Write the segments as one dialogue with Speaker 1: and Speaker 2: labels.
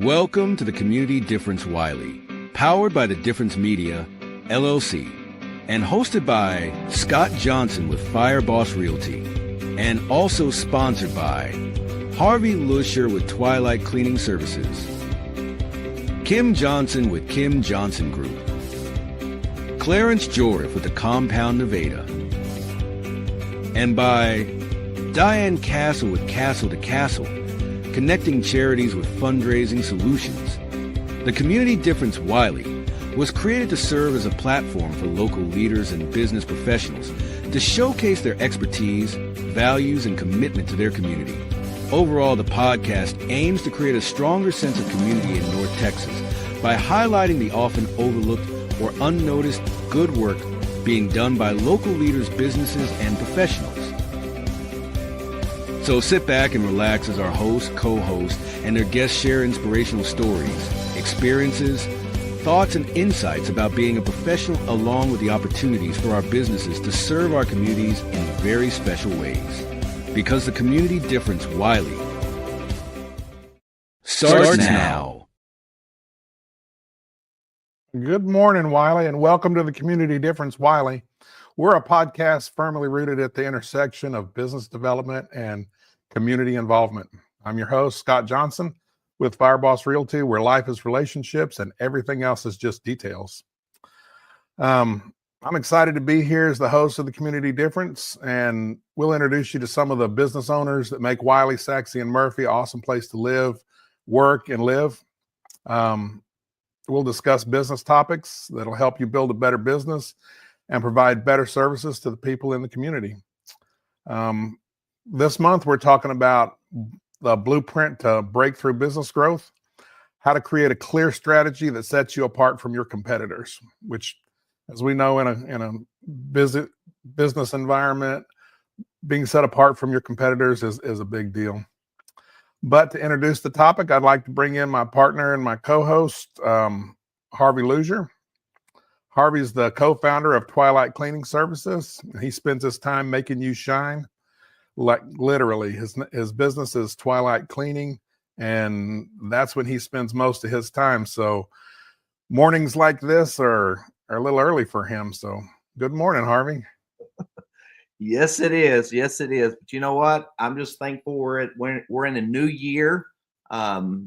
Speaker 1: Welcome to the Community Difference Wylie, powered by the Difference Media, LLC, and hosted by Scott Johnson with FireBoss Realty, and also sponsored by Harvey Loosier with Twilight Cleaning Services, Kim Johnson with Kim Johnson Group, Clarence Jorif with the Compound Nevada, and by Diane Castle with Castle to Castle, connecting charities with fundraising solutions. The Community Difference Wylie was created to serve as a platform for local leaders and business professionals to showcase their expertise, values, and commitment to their community. Overall, the podcast aims to create a stronger sense of community in North Texas by highlighting the often overlooked or unnoticed good work being done by local leaders, businesses, and professionals. So sit back and relax as our host, co-host, and their guests share inspirational stories, experiences, thoughts, and insights about being a professional, along with the opportunities for our businesses to serve our communities in very special ways. Because the Community Difference Wylie starts now.
Speaker 2: Good morning, Wylie, and welcome to the Community Difference Wylie. We're a podcast firmly rooted at the intersection of business development and community involvement. I'm your host, Scott Johnson, with FireBoss Realty, where life is relationships and everything else is just details. I'm excited to be here as the host of the Community Difference, and we'll introduce you to some of the business owners that make Wylie, Saxe, and Murphy an awesome place to live, work, and live. We'll discuss business topics that'll help you build a better business and provide better services to the people in the community. This month, we're talking about the blueprint to breakthrough business growth, how to create a clear strategy that sets you apart from your competitors, which, as we know, in a business environment, being set apart from your competitors is a big deal. But to introduce the topic, I'd like to bring in my partner and my co-host, Harvey Loosier. Harvey's the co-founder of Twilight Cleaning Services. He spends his time making you shine. Like literally, his business is Twilight Cleaning, and that's when he spends most of his time. So mornings like this are a little early for him. So good morning, Harvey.
Speaker 3: Yes, it is. Yes, it is. But you know what? I'm just thankful we're in a new year.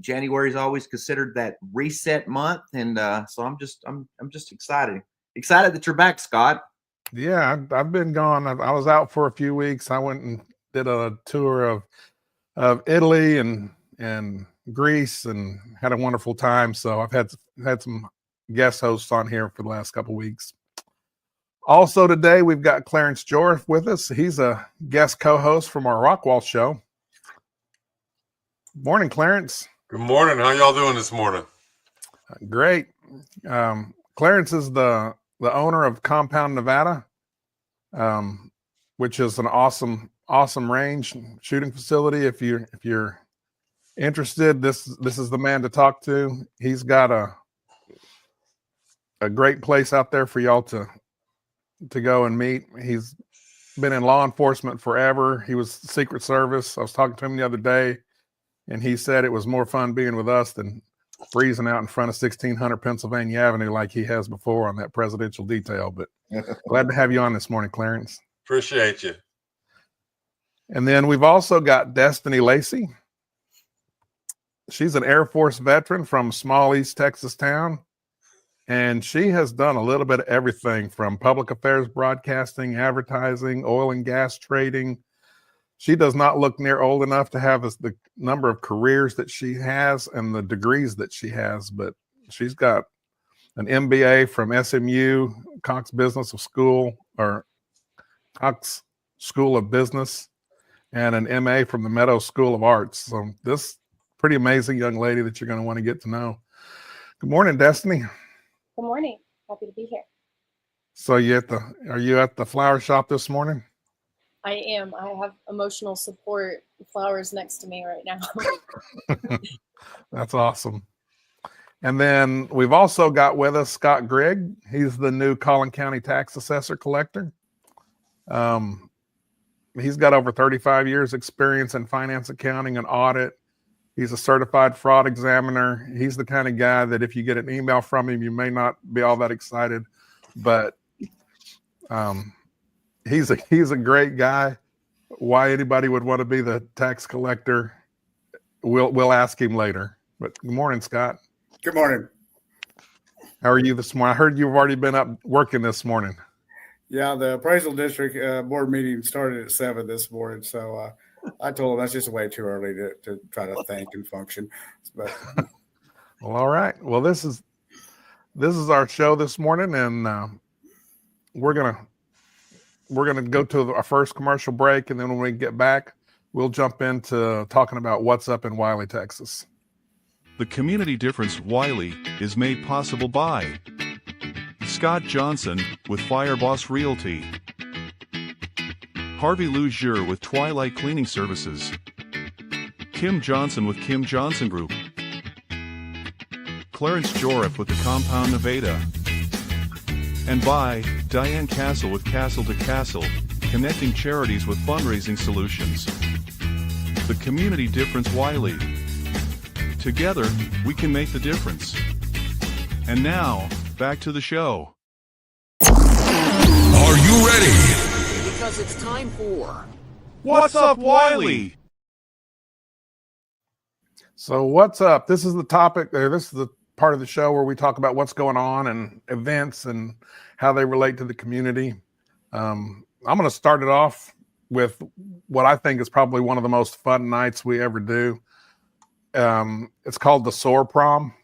Speaker 3: January is always considered that reset month, and so I'm just excited that you're back, Scott.
Speaker 2: Yeah, I've been gone. I was out for a few weeks. I went and did a tour of Italy and Greece and had a wonderful time. So I've had some guest hosts on here for the last couple of weeks. Also today, we've got Clarence Jorif with us. He's a guest co-host from our Rockwall show. Morning, Clarence.
Speaker 4: Good morning. How y'all doing this morning?
Speaker 2: Great. Clarence is the owner of Compound Nevada, which is an awesome range shooting facility. If you're interested, this is the man to talk to. He's got a great place out there for y'all to go and meet. He's been in law enforcement forever. He was Secret Service. I was talking to him the other day, and he said it was more fun being with us than freezing out in front of 1600 Pennsylvania Avenue like he has before on that presidential detail. But glad to have you on this morning, Clarence.
Speaker 4: Appreciate you.
Speaker 2: And then we've also got Destinie Lacy. She's an Air Force veteran from small East Texas town. And she has done a little bit of everything from public affairs broadcasting, advertising, oil and gas trading. She does not look near old enough to have the number of careers that she has and the degrees that she has, but she's got an MBA from SMU, Cox School of Business, and an MA from the Meadows School of Arts. So this pretty amazing young lady that you're going to want to get to know. Good morning, Destinie.
Speaker 5: Good morning. Happy to be here.
Speaker 2: So are you at the flower shop this morning?
Speaker 5: I am. I have emotional support flowers next to me right now.
Speaker 2: That's awesome. And then we've also got with us Scott Grigg. He's the new Collin County tax assessor collector. He's got over 35 years experience in finance, accounting, and audit. He's a certified fraud examiner. He's the kind of guy that if you get an email from him, you may not be all that excited, but he's a great guy. Why anybody would want to be the tax collector, we'll ask him later. But good morning, Scott.
Speaker 6: Good morning.
Speaker 2: How are you this morning? I heard you've already been up working this morning.
Speaker 6: Yeah, the appraisal district board meeting started at 7 this morning, so I told them that's just way too early to try to think and function. But
Speaker 2: Well, all right. Well, this is our show this morning, and we're gonna go to our first commercial break, and then when we get back, we'll jump into talking about what's up in Wylie, Texas.
Speaker 7: The community difference Wylie is made possible by Scott Johnson with FireBoss Realty, Harvey Loosier with Twilight Cleaning Services, Kim Johnson with Kim Johnson Group, Clarence Jorif with the Compound Nevada, and by Diane Castle with Castle to Castle, connecting charities with fundraising solutions. The community difference Wylie. Together, we can make the difference. And now, back to the show.
Speaker 8: Are you ready?
Speaker 9: Because it's time for
Speaker 7: What's Up, Wylie?
Speaker 2: So what's up? This is the topic, or this is the part of the show where we talk about what's going on and events and how they relate to the community. I'm going to start it off with what I think is probably one of the most fun nights we ever do. It's called the SOAR Prom.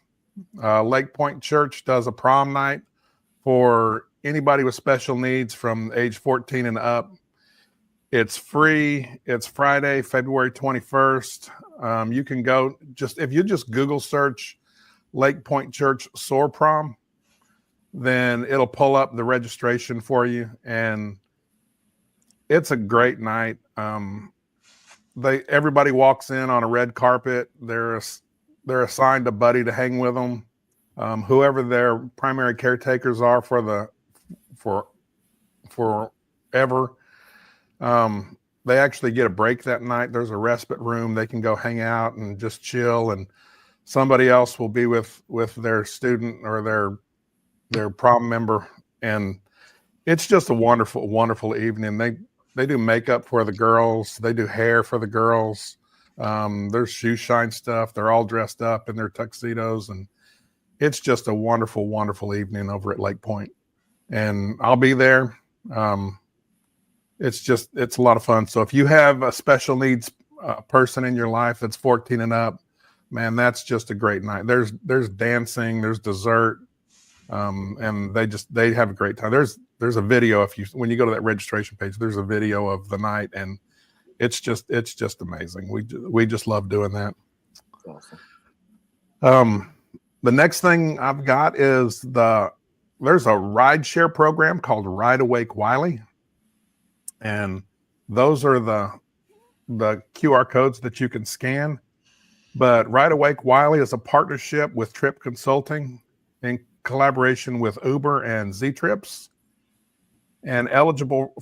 Speaker 2: Lake Point Church does a prom night for anybody with special needs from age 14 and up. It's free. It's Friday, February 21st. You can go if you just Google search Lake Point Church SOAR Prom, then it'll pull up the registration for you. And it's a great night. Everybody walks in on a red carpet. They're assigned a buddy to hang with them. Whoever their primary caretakers are forever. They actually get a break that night. There's a respite room. They can go hang out and just chill, and somebody else will be with their student or their prom member. And it's just a wonderful, wonderful evening. They do makeup for the girls. They do hair for the girls. There's shoe shine stuff. They're all dressed up in their tuxedos, and it's just a wonderful, wonderful evening over at Lake Point. And I'll be there. It's a lot of fun. So if you have a special needs person in your life that's 14 and up, man, that's just a great night. There's dancing, there's dessert, and they have a great time. There's a video when you go to that registration page, there's a video of the night, and it's just amazing. We just love doing that.
Speaker 3: Awesome.
Speaker 2: The next thing I've got is there's a ride share program called Ride Awake Wylie, and those are the QR codes that you can scan. But Ride Awake Wylie is a partnership with Trip Consulting in collaboration with Uber and Z-Trips. And eligible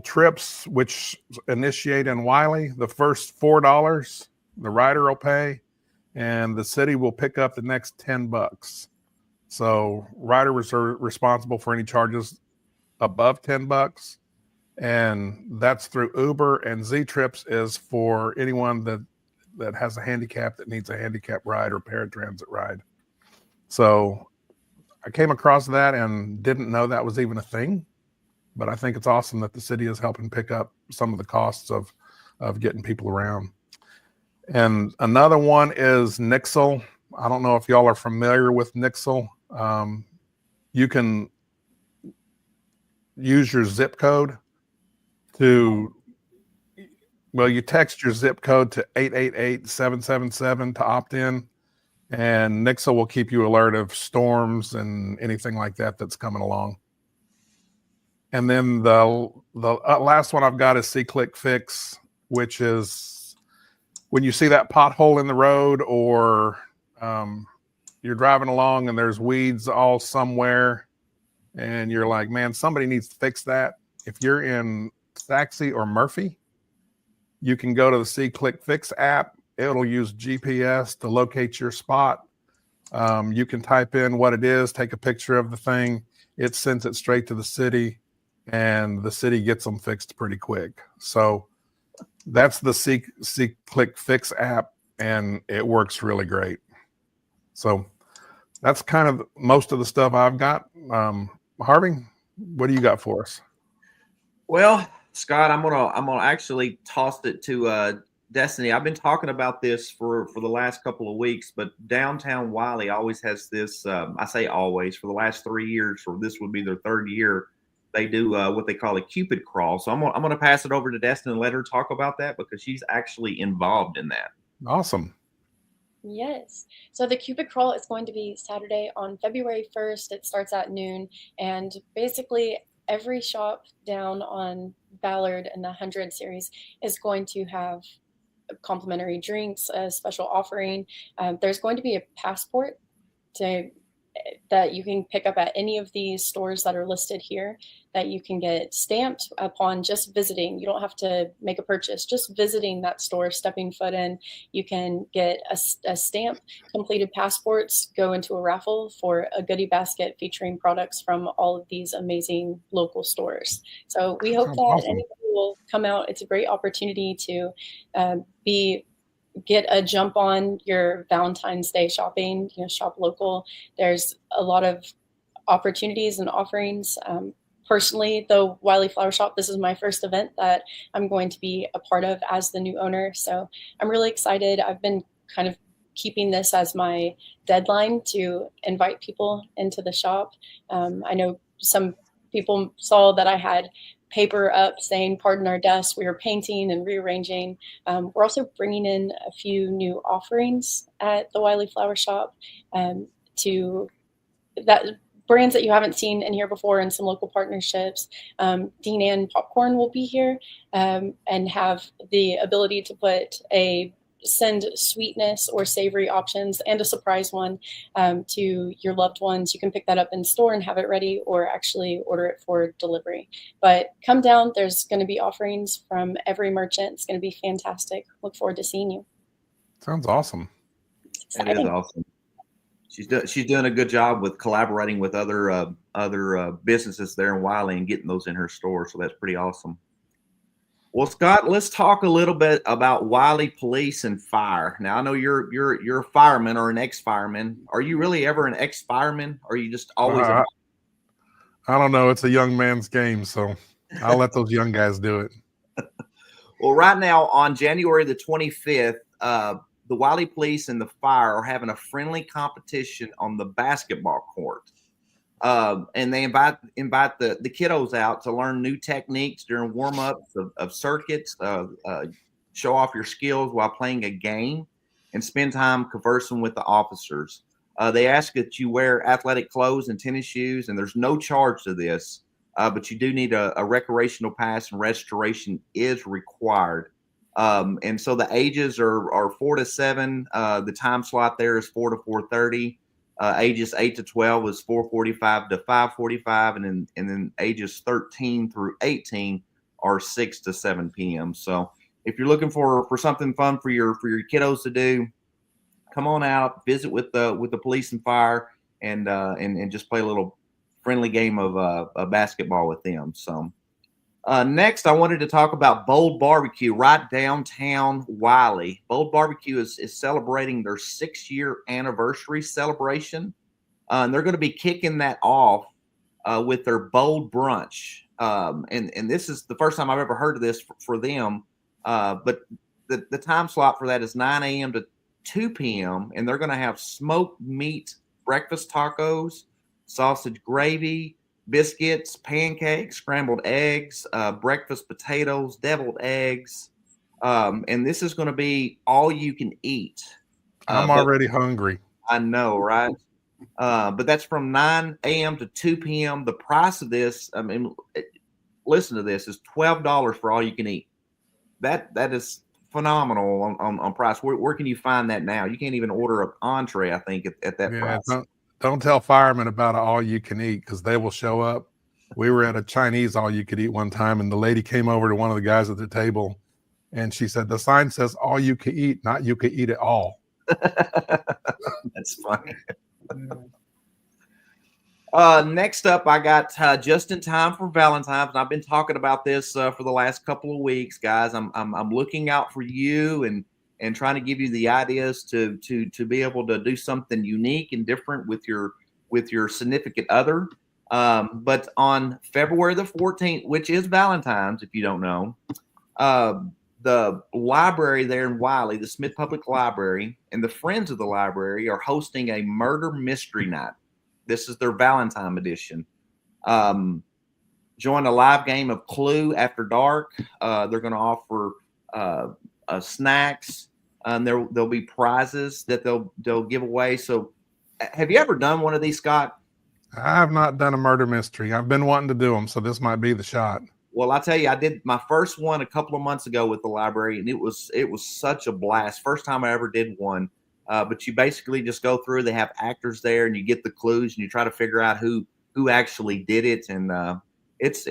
Speaker 2: trips, which initiate in Wylie, the first $4 the rider will pay, and the city will pick up the next $10. So riders are responsible for any charges above $10, and that's through Uber. And Z-Trips is for anyone that has a handicap that needs a handicap ride or paratransit ride. So I came across that and didn't know that was even a thing. But I think it's awesome that the city is helping pick up some of the costs of getting people around. And another one is Nixle. I don't know if y'all are familiar with Nixle. You can use your zip code you text your zip code to 888-777 to opt in, and Nixle will keep you alert of storms and anything like that that's coming along. And then the last one I've got is C-Click Fix, which is when you see that pothole in the road, or you're driving along and there's weeds all somewhere, and you're like, man, somebody needs to fix that. If you're in Saxe or Murphy, you can go to the C-Click Fix app, it'll use GPS to locate your spot. You can type in what it is, take a picture of the thing. It sends it straight to the city, and the city gets them fixed pretty quick. So that's the See Click Fix app, and it works really great. So that's kind of most of the stuff I've got. Harvey, what do you got for us?
Speaker 3: Well, Scott, I'm gonna actually toss it to Destinie. I've been talking about this for the last couple of weeks, but downtown Wylie always has this. I say always, for the last 3 years, or this would be their third year. They do what they call a Cupid crawl. So I'm gonna pass it over to Destinie and let her talk about that, because she's actually involved in that.
Speaker 2: Awesome.
Speaker 5: Yes. So the Cupid Crawl is going to be Saturday on February 1st. It starts at noon. And basically, every shop down on Ballard and the 100 series is going to have complimentary drinks, a special offering. There's going to be a passport that you can pick up at any of these stores that are listed here, that you can get stamped upon just visiting. You don't have to make a purchase, just visiting that store, stepping foot in. You can get a stamp. Completed passports go into a raffle for a goodie basket featuring products from all of these amazing local stores. So we hope that
Speaker 2: awesome.
Speaker 5: anybody will come out. It's a great opportunity to get a jump on your Valentine's Day shopping. Shop local. There's a lot of opportunities and offerings. Personally, the Wylie Flower Shop, this is my first event that I'm going to be a part of as the new owner. So I'm really excited. I've been kind of keeping this as my deadline to invite people into the shop. I know some people saw that I had paper up saying "Pardon our dust." We were painting and rearranging. We're also bringing in a few new offerings at the Wylie Flower Shop to that brands that you haven't seen in here before, and some local partnerships. Dean Ann Popcorn will be here and have the ability to send sweetness or savory options and a surprise one to your loved ones. You can pick that up in store and have it ready, or actually order it for delivery. But come down. There's going to be offerings from every merchant. It's going to be fantastic. Look forward to seeing you.
Speaker 2: Sounds awesome.
Speaker 3: That is awesome. She's doing a good job with collaborating with other businesses there in Wylie and getting those in her store. So that's pretty awesome. Well, Scott, let's talk a little bit about Wylie Police and Fire. Now, I know you're a fireman or an ex-fireman. Are you really ever an ex-fireman, or are you just always?
Speaker 2: I don't know. It's a young man's game, so I'll let those young guys do it.
Speaker 3: Well, right now on January the 25th, the Wylie Police and the Fire are having a friendly competition on the basketball court. And they invite the kiddos out to learn new techniques during warm-ups of circuits, show off your skills while playing a game, and spend time conversing with the officers. They ask that you wear athletic clothes and tennis shoes, and there's no charge to this, but you do need a recreational pass, and registration is required. And so the ages are 4 to 7. The time slot there is 4 to 4:30. Ages 8 to 12 is 4:45 to 5:45, and then ages 13 through 18 are 6 to 7 p.m. So if you're looking for something fun for your kiddos to do, come on out, visit with the police and fire, and just play a little friendly game of basketball with them. So next, I wanted to talk about Bold Barbecue right downtown Wylie. Bold Barbecue is celebrating their 6-year anniversary celebration. And they're going to be kicking that off with their Bold Brunch. And this is the first time I've ever heard of this for them. But the time slot for that is 9 a.m. to 2 p.m. And they're going to have smoked meat breakfast tacos, sausage gravy, biscuits, pancakes, scrambled eggs, breakfast potatoes, deviled eggs. And this is going to be all you can eat.
Speaker 2: I'm already hungry.
Speaker 3: I know, right? But that's from 9 a.m. to 2 p.m. The price of this, I mean, listen to this, is $12 for all you can eat. That is phenomenal on price. Where can you find that now? You can't even order an entree, I think, at that price.
Speaker 2: Don't tell firemen about all you can eat, because they will show up. We were at a Chinese all you could eat one time, and the lady came over to one of the guys at the table And she said, the sign says all you can eat, not you can eat it all.
Speaker 3: That's funny. Next up, I got just in time for Valentine's. And I've been talking about this for the last couple of weeks, guys. I'm looking out for you and trying to give you the ideas to be able to do something unique and different with your significant other. But on February the 14th, which is Valentine's, if you don't know, the library there in Wylie, the Smith Public Library, and the Friends of the Library are hosting a murder mystery night. This is their Valentine edition. Join a live game of Clue after dark. They're going to offer snacks. There'll be prizes that they'll give away. So, have you ever done one of these, Scott?
Speaker 2: I've not done a murder mystery. I've been wanting to do them, so this might be the shot.
Speaker 3: Well, I tell you, I did my first one a couple of months ago with the library, and it was such a blast. First time I ever did one. But you basically just go through. They have actors there, and you get the clues, and you try to figure out who actually did it. And it's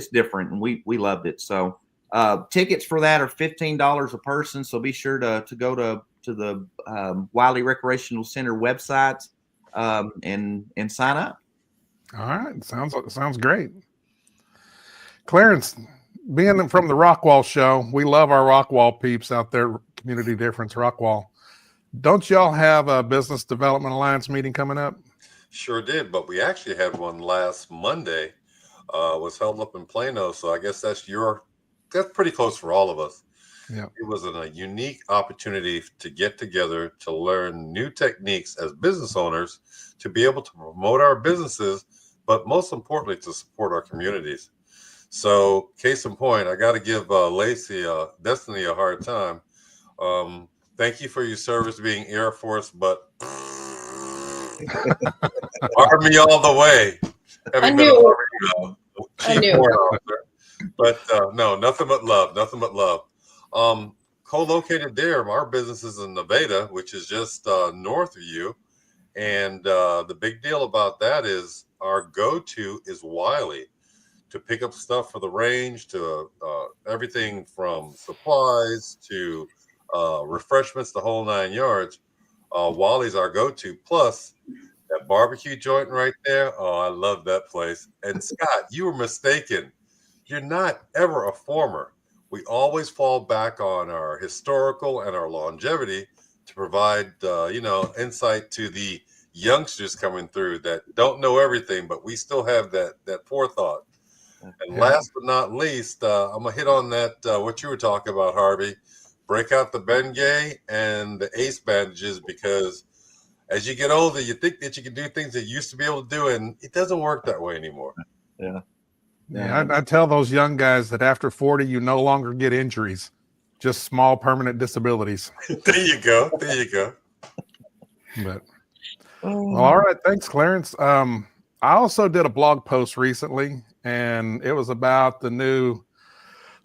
Speaker 3: different, and we loved it. So tickets for that are $15 a person. So be sure to go to the Wylie Recreational Center website and sign up.
Speaker 2: All right, sounds great. Clarence, being from the Rockwall show, we love our Rockwall peeps out there. Community Difference Rockwall. Don't y'all have a Business Development Alliance meeting coming up?
Speaker 4: Sure did, but we actually had one last Monday. Was held up in Plano, so I guess that's pretty close for all of us.
Speaker 2: Yeah,
Speaker 4: it was a unique opportunity to get together to learn new techniques as business owners to be able to promote our businesses, but most importantly to support our communities. So, case in point, I got to give Lacy, Destinie, a hard time. Thank you for your service being Air Force, but Army all the way.
Speaker 5: I knew. I knew.
Speaker 4: But no, nothing but love. Nothing but love. Co-located there, our business is in Nevada, which is just north of you. And the big deal about that is our go-to is Wylie to pick up stuff for the range, to everything from supplies to refreshments, the whole 9 yards. Wylie's our go-to. Plus, that barbecue joint right there. Oh, I love that place. And Scott, you were mistaken. You're not ever a former. We always fall back on our historical and our longevity to provide, insight to the youngsters coming through that don't know everything, but we still have that forethought. And last but not least, I'm gonna hit on that what you were talking about, Harvey. Break out the Bengay and the Ace bandages, because as you get older, you think that you can do things that you used to be able to do, and it doesn't work that way anymore.
Speaker 2: Yeah. I tell those young guys that after 40, you no longer get injuries, just small permanent disabilities.
Speaker 4: There you go.
Speaker 2: But well, all right, thanks, Clarence. I also did a blog post recently, and it was about the new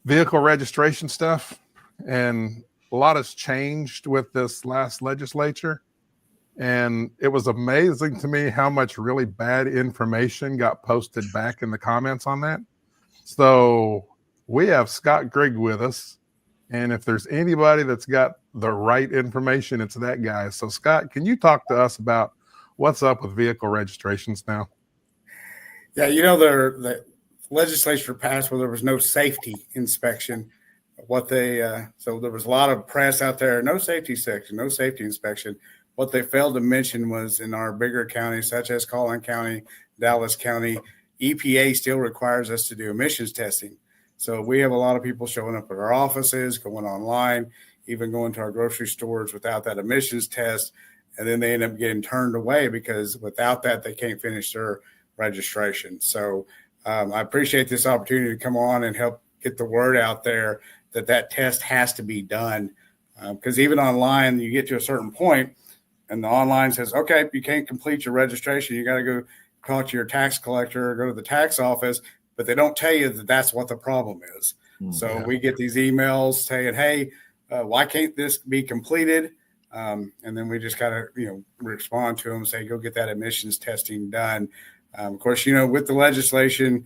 Speaker 2: vehicle registration stuff, and a lot has changed with this last legislature. And it was amazing to me how much really bad information got posted back in the comments on that. So we have Scott Grigg with us. And if there's anybody that's got the right information, it's that guy. So Scott, can you talk to us about what's up with vehicle registrations now?
Speaker 6: Yeah, the legislature passed where there was no safety inspection. So there was a lot of press out there, no safety section, no safety inspection. What they failed to mention was in our bigger counties, such as Collin County, Dallas County, EPA still requires us to do emissions testing. So we have a lot of people showing up at our offices, going online, even going to our grocery stores without that emissions test. And then they end up getting turned away because without that, they can't finish their registration. So I appreciate this opportunity to come on and help get the word out there that test has to be done. Because even online, you get to a certain point, and the online says, okay, you can't complete your registration. You got to go talk to your tax collector or go to the tax office, but they don't tell you that that's what the problem is. So we get these emails saying, hey, why can't this be completed? And then we just got to, respond to them, say, go get that emissions testing done. Of course, with the legislation,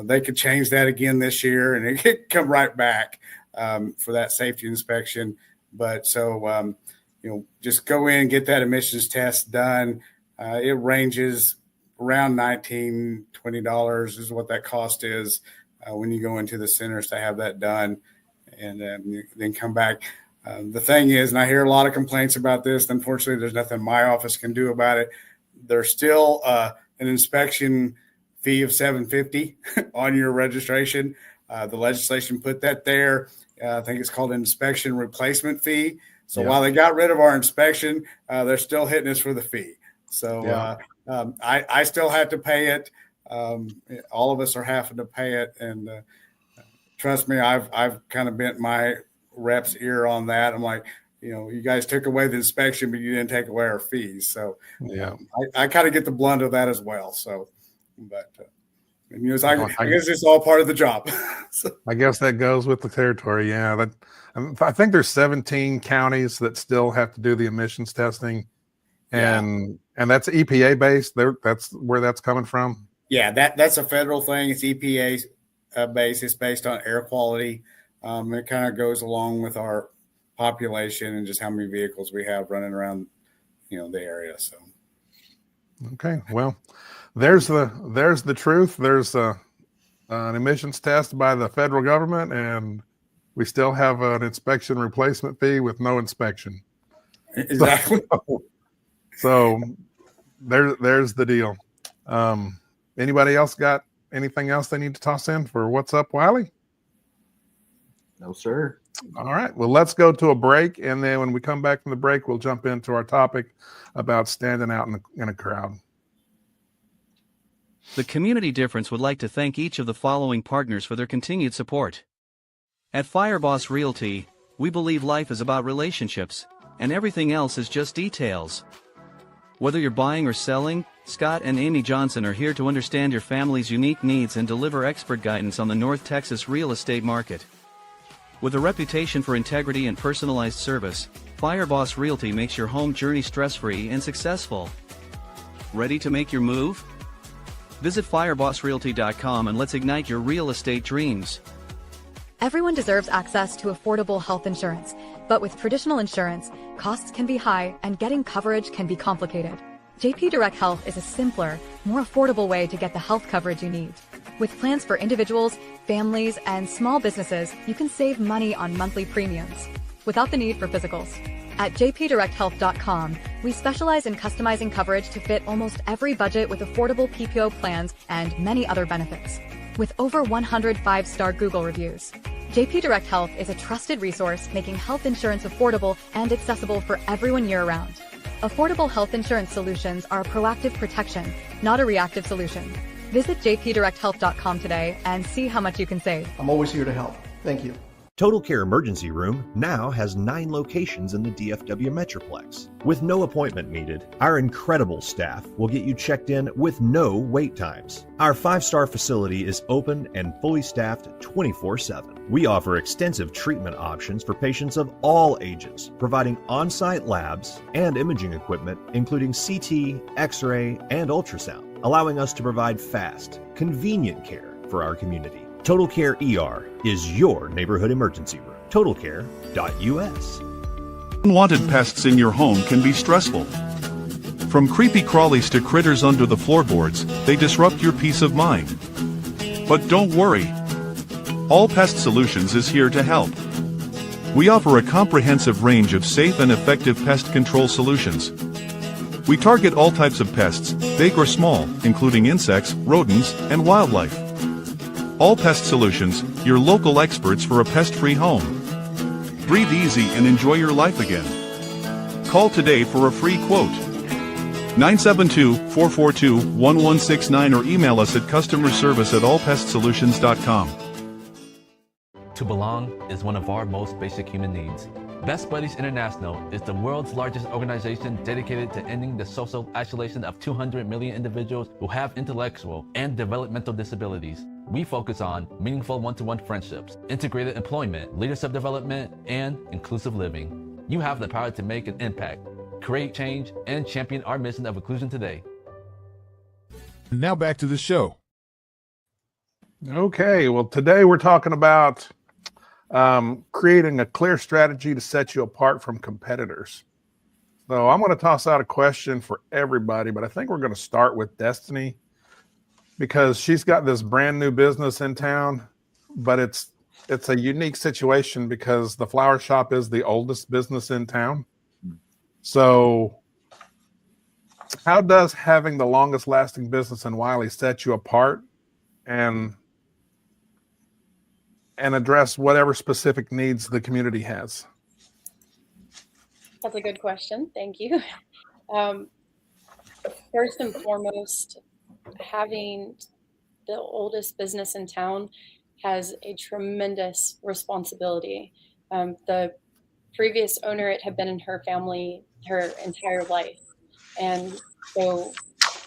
Speaker 6: They could change that again this year, and it could come right back for that safety inspection. But so, just go in and get that emissions test done. It ranges around $19, $20 is what that cost is when you go into the centers to have that done, and then come back. The thing is, and I hear a lot of complaints about this, unfortunately, there's nothing my office can do about it. There's still an inspection fee of $750 on your registration. The legislation put that there. I think it's called an inspection replacement fee. So while they got rid of our inspection, they're still hitting us for the fee. So I still have to pay it. All of us are having to pay it. And trust me, I've kind of bent my rep's ear on that. I'm like, you guys took away the inspection, but you didn't take away our fees. So I kind of get the blunt of that as well. So, but I guess it's all part of the job. So.
Speaker 2: I guess that goes with the territory. Yeah. I think there's 17 counties that still have to do the emissions testing, and that's EPA based. That's where that's coming from.
Speaker 6: Yeah, that's a federal thing. It's EPA based. It's based on air quality. It kind of goes along with our population and just how many vehicles we have running around, the area. So,
Speaker 2: okay, well, there's the truth. There's an emissions test by the federal government, and we still have an inspection replacement fee with no inspection.
Speaker 6: Exactly.
Speaker 2: So there's the deal. Anybody else got anything else they need to toss in for What's Up, Wylie?
Speaker 3: No, sir.
Speaker 2: All right. Well, let's go to a break. And then when we come back from the break, we'll jump into our topic about standing out in a crowd.
Speaker 8: The Community Difference would like to thank each of the following partners for their continued support. At FireBoss Realty, we believe life is about relationships, and everything else is just details. Whether you're buying or selling, Scott and Amy Johnson are here to understand your family's unique needs and deliver expert guidance on the North Texas real estate market. With a reputation for integrity and personalized service, FireBoss Realty makes your home journey stress-free and successful. Ready to make your move? Visit FireBossRealty.com and let's ignite your real estate dreams.
Speaker 10: Everyone deserves access to affordable health insurance, but with traditional insurance, costs can be high and getting coverage can be complicated. JP Direct Health is a simpler, more affordable way to get the health coverage you need. With plans for individuals, families, and small businesses, you can save money on monthly premiums without the need for physicals. At jpdirecthealth.com, we specialize in customizing coverage to fit almost every budget with affordable PPO plans and many other benefits. With over 100 5-star Google reviews, JP Direct Health is a trusted resource making health insurance affordable and accessible for everyone year-round. Affordable health insurance solutions are a proactive protection, not a reactive solution. Visit jpdirecthealth.com today and see how much you can save.
Speaker 11: I'm always here to help. Thank you.
Speaker 12: Total Care Emergency Room now has 9 locations in the DFW Metroplex. With no appointment needed, our incredible staff will get you checked in with no wait times. Our 5-star facility is open and fully staffed 24/7. We offer extensive treatment options for patients of all ages, providing on-site labs and imaging equipment, including CT, X-ray, and ultrasound, allowing us to provide fast, convenient care for our community. Total Care ER is your neighborhood emergency room. TotalCare.us.
Speaker 7: Unwanted pests in your home can be stressful. From creepy crawlies to critters under the floorboards, they disrupt your peace of mind. But don't worry. All Pest Solutions is here to help. We offer a comprehensive range of safe and effective pest control solutions. We target all types of pests, big or small, including insects, rodents, and wildlife. All Pest Solutions, your local experts for a pest-free home. Breathe easy and enjoy your life again. Call today for a free quote. 972-442-1169 or email us at customerservice@allpestsolutions.com.
Speaker 13: To belong is one of our most basic human needs. Best Buddies International is the world's largest organization dedicated to ending the social isolation of 200 million individuals who have intellectual and developmental disabilities. We focus on meaningful one-to-one friendships, integrated employment, leadership development, and inclusive living. You have the power to make an impact, create change, and champion our mission of inclusion today.
Speaker 14: Now back to the show.
Speaker 2: Okay, well, today we're talking about creating a clear strategy to set you apart from competitors. So I'm going to toss out a question for everybody, but I think we're going to start with Destinie because she's got this brand new business in town, but it's a unique situation because the flower shop is the oldest business in town. So how does having the longest lasting business in Wylie set you apart and address whatever specific needs the community has?
Speaker 5: That's a good question. Thank you. First and foremost, having the oldest business in town has a tremendous responsibility. The previous owner, it had been in her family her entire life. And so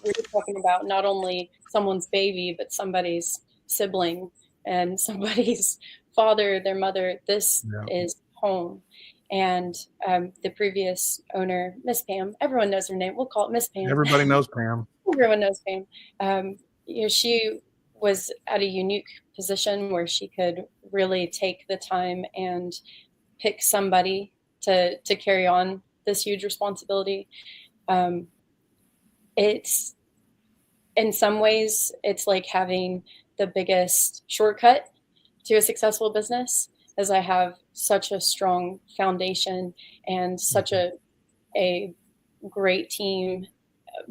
Speaker 5: we're talking about not only someone's baby, but somebody's sibling and somebody's father, their mother. This is home. And the previous owner, Miss Pam, everyone knows her name. We'll call it Miss Pam.
Speaker 2: Everybody knows Pam.
Speaker 5: Everyone knows Pam. She was at a unique position where she could really take the time and pick somebody to carry on this huge responsibility. It's in some ways it's like having the biggest shortcut to a successful business, as I have such a strong foundation and such a great team,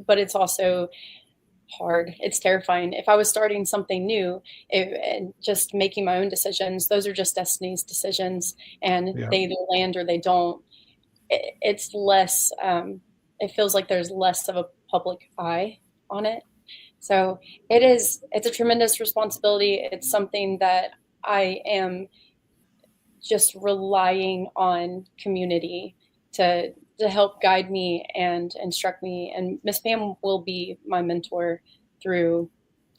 Speaker 5: but it's also hard. It's terrifying. If I was starting something new and just making my own decisions, those are just Destinie's decisions, and they either land or they don't. It's less, it feels like there's less of a public eye on it. So it's a tremendous responsibility. It's something that I am just relying on community to help guide me and instruct me. And Miss Pam will be my mentor through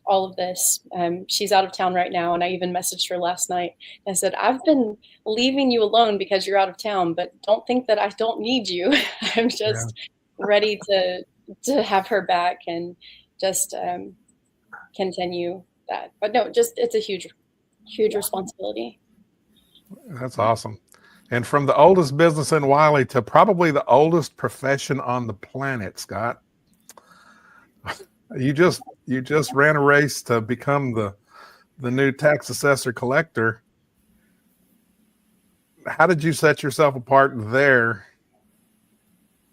Speaker 5: all of this. She's out of town right now, and I even messaged her last night. I said, I've been leaving you alone because you're out of town, but don't think that I don't need you. I'm just ready to have her back and just continue that. But no, it's a huge responsibility.
Speaker 2: That's awesome. And from the oldest business in Wylie to probably the oldest profession on the planet, Scott, you just ran a race to become the new tax assessor collector. How did you set yourself apart there?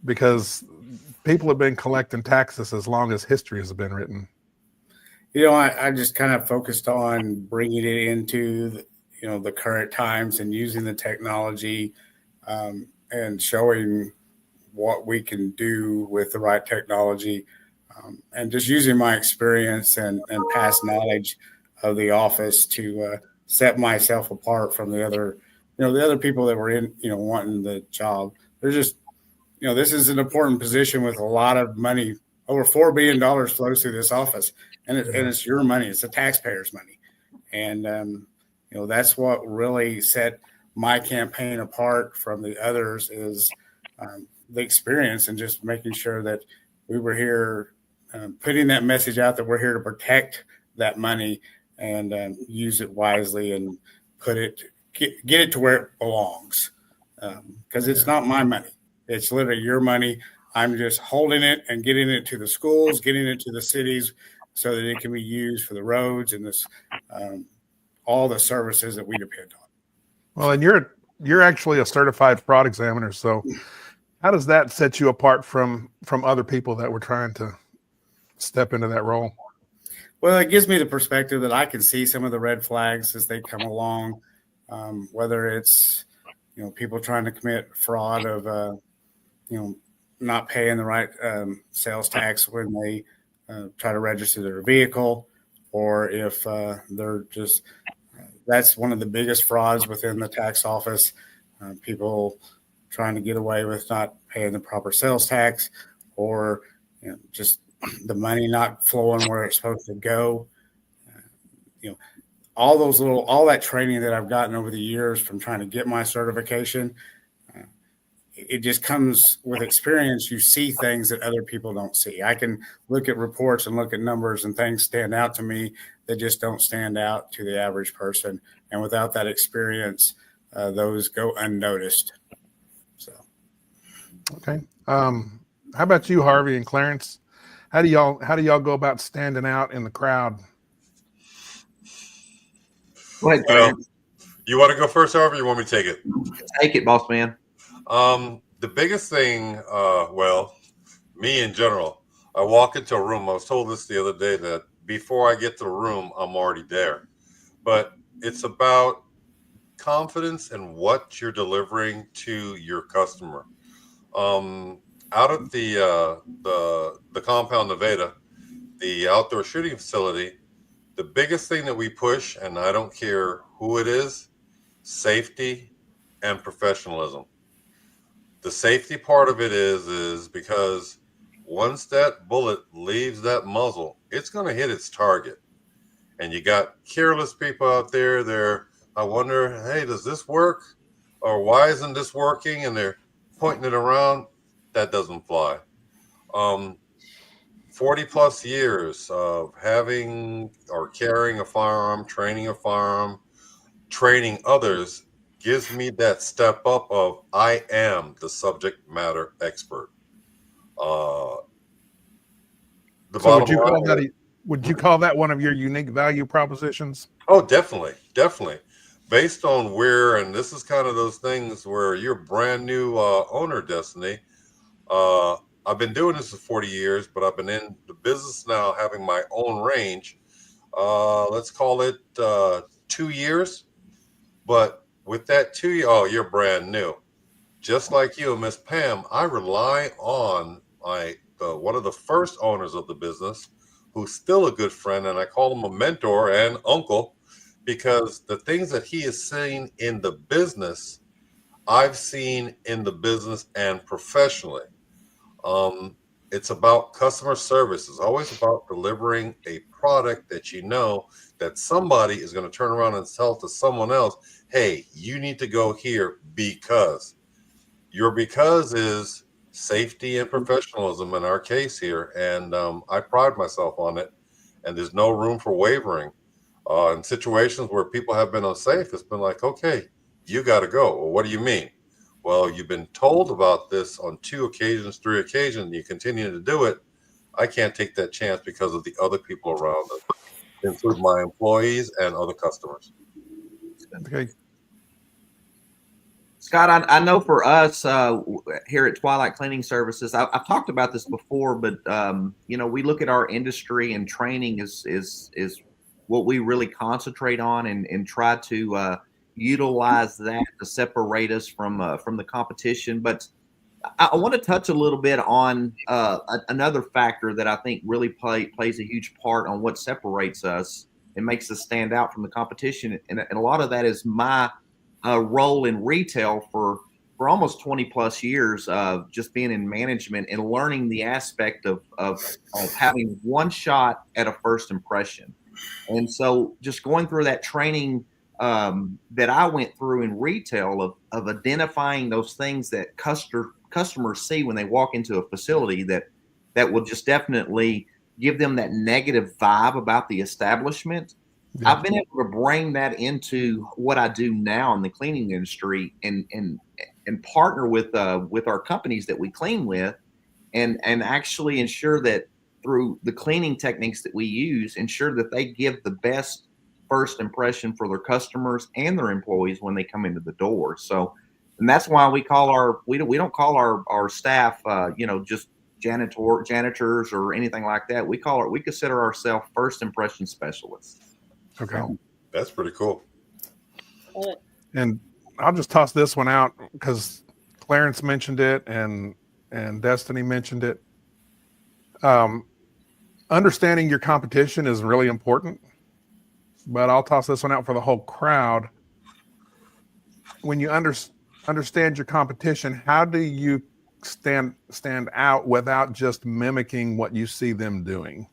Speaker 2: Because people have been collecting taxes as long as history has been written.
Speaker 6: I just kind of focused on bringing it into the current times and using the technology and showing what we can do with the right technology, and just using my experience and past knowledge of the office to set myself apart from the other people that were in, wanting the job. They're just, this is an important position with a lot of money. Over $4 billion flows through this office, and it's your money. It's the taxpayers' money. And, that's what really set my campaign apart from the others is the experience and just making sure that we were here, putting that message out that we're here to protect that money and use it wisely and get it to where it belongs. Because it's not my money. It's literally your money. I'm just holding it and getting it to the schools, getting it to the cities so that it can be used for the roads and this, all the services that we depend on.
Speaker 2: Well, and you're actually a certified fraud examiner. So how does that set you apart from other people that were trying to step into that role?
Speaker 6: Well, it gives me the perspective that I can see some of the red flags as they come along, whether it's, people trying to commit fraud of, not paying the right sales tax when they try to register their vehicle, or if they're just, that's one of the biggest frauds within the tax office, people trying to get away with not paying the proper sales tax, or just the money not flowing where it's supposed to go. All that training that I've gotten over the years from trying to get my certification, it just comes with experience. You see things that other people don't see. I can look at reports and look at numbers and things stand out to me that just don't stand out to the average person. And without that experience, those go unnoticed. So,
Speaker 2: okay. How about you, Harvey and Clarence? How do y'all go about standing out in the crowd?
Speaker 3: Go ahead,
Speaker 4: Well,
Speaker 3: Clarence.
Speaker 4: you want to go first, Harvey, or you want me to take it?
Speaker 3: Take it, boss man.
Speaker 4: The biggest thing, well, me in general, I walk into a room. I was told this the other day that before I get to the room, I'm already there. But it's about confidence in what you're delivering to your customer. Out at the compound Nevada, the outdoor shooting facility, the biggest thing that we push, and I don't care who it is, safety and professionalism. The safety part of it is because once that bullet leaves that muzzle, it's going to hit its target. And you got careless people out there. I wonder, hey, does this work? Or why isn't this working? And they're pointing it around. That doesn't fly. 40 plus years of having or carrying a firearm, training a firearm, training others gives me that step up of I am the subject matter expert.
Speaker 2: So would you call that one of your unique value propositions?
Speaker 4: Oh, definitely. Based on where, and this is kind of those things where you're brand new owner, Destiny. I've been doing this for 40 years, but I've been in the business now having my own range. Let's call it 2 years. But with that 2 years, oh, you're brand new. Just like you, Miss Pam, I rely on one of the first owners of the business, who's still a good friend, and I call him a mentor and uncle, because the things that he has seen in the business, I've seen in the business and professionally. It's about customer service. It's always about delivering a product that you know that somebody is going to turn around and sell to someone else. Hey, you need to go here because your because is safety and professionalism in our case here. And I pride myself on it. And there's no room for wavering. In situations where people have been unsafe, it's been like, okay, you got to go. Well, what do you mean? Well, you've been told about this on 2 occasions, 3 occasions, and you continue to do it. I can't take that chance because of the other people around us, including my employees and other customers.
Speaker 2: Okay.
Speaker 3: Scott, I know for us here at Twilight Cleaning Services, I've talked about this before, but we look at our industry, and training is what we really concentrate on and try to utilize that to separate us from the competition. But I want to touch a little bit on another factor that I think really plays a huge part on what separates us and makes us stand out from the competition. And a lot of that is my role in retail for almost 20 plus years of just being in management and learning the aspect of having one shot at a first impression. And so just going through that training that I went through in retail of identifying those things that customers see when they walk into a facility that will just definitely give them that negative vibe about the establishment. Yeah. I've been able to bring that into what I do now in the cleaning industry and partner with our companies that we clean with and actually ensure that through the cleaning techniques that we use, ensure that they give the best first impression for their customers and their employees when they come into the door. So, and that's why we call we don't call our staff, just janitors or anything like that. We consider ourselves first impression specialists.
Speaker 2: Okay.
Speaker 3: So,
Speaker 4: that's pretty cool.
Speaker 2: And I'll just toss this one out because Clarence mentioned it and Destiny mentioned it. Understanding your competition is really important, but I'll toss this one out for the whole crowd. When you understand your competition, how do you stand out without just mimicking what you see them doing?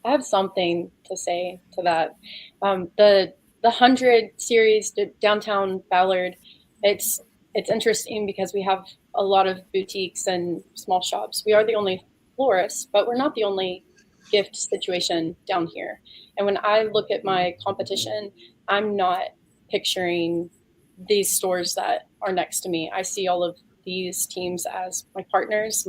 Speaker 5: I have something to say to that. The 100 series downtown Ballard, it's interesting because we have a lot of boutiques and small shops. We are the only florist, but we're not the only gift situation down here. And when I look at my competition, I'm not picturing these stores that are next to me. I see all of these teams as my partners.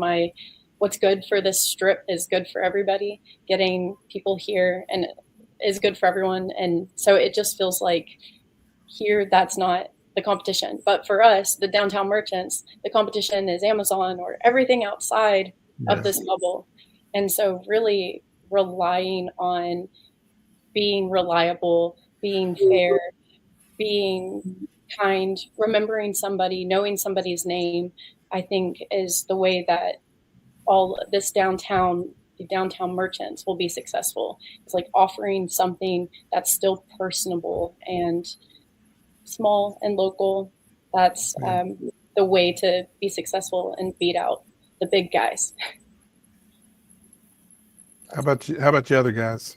Speaker 5: What's good for this strip is good for everybody. Getting people here and is good for everyone. And so it just feels like here that's not the competition. But for us, the downtown merchants, the competition is Amazon or everything outside of this bubble. And so really relying on being reliable, being fair, being kind, remembering somebody, knowing somebody's name, I think is the way that all this the downtown merchants will be successful. It's like offering something that's still personable and small and local. That's the way to be successful and beat out the big guys.
Speaker 2: How about you other guys?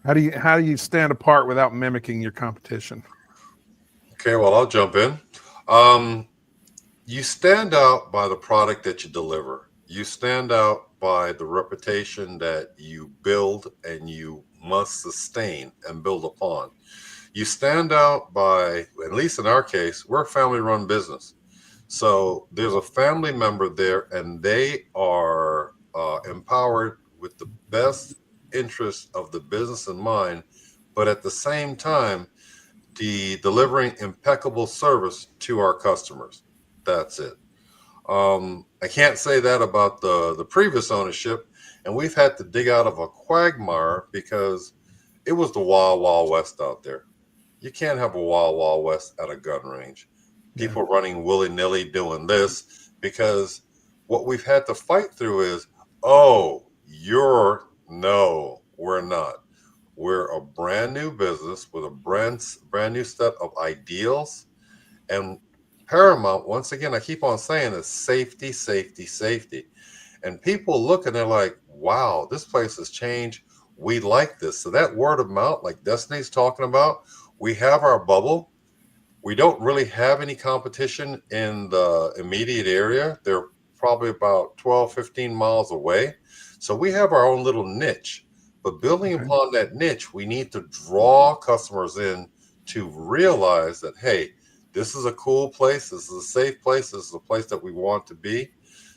Speaker 2: How do you stand apart without mimicking your competition?
Speaker 4: Okay, well, I'll jump in. You stand out by the product that you deliver. You stand out by the reputation that you build and you must sustain and build upon. You stand out by, at least in our case, we're a family-run business. So there's a family member there, and they are empowered with the best interest of the business in mind, but at the same time, delivering impeccable service to our customers. That's it. I can't say that about the previous ownership, and we've had to dig out of a quagmire because it was the wild, wild west out there. You can't have a wild, wild west at a gun range. People running willy-nilly doing this, because what we've had to fight through is, no, we're not. We're a brand new business with a brand new set of ideals. And paramount, once again, I keep on saying is safety, safety, safety. And people look and they're like, wow, this place has changed. We like this. So that word of mouth, like Destinie's talking about, we have our bubble. We don't really have any competition in the immediate area. They're probably about 12, 15 miles away. So we have our own little niche. But building upon that niche, we need to draw customers in to realize that, hey, this is a cool place. This is a safe place. This is a place that we want to be.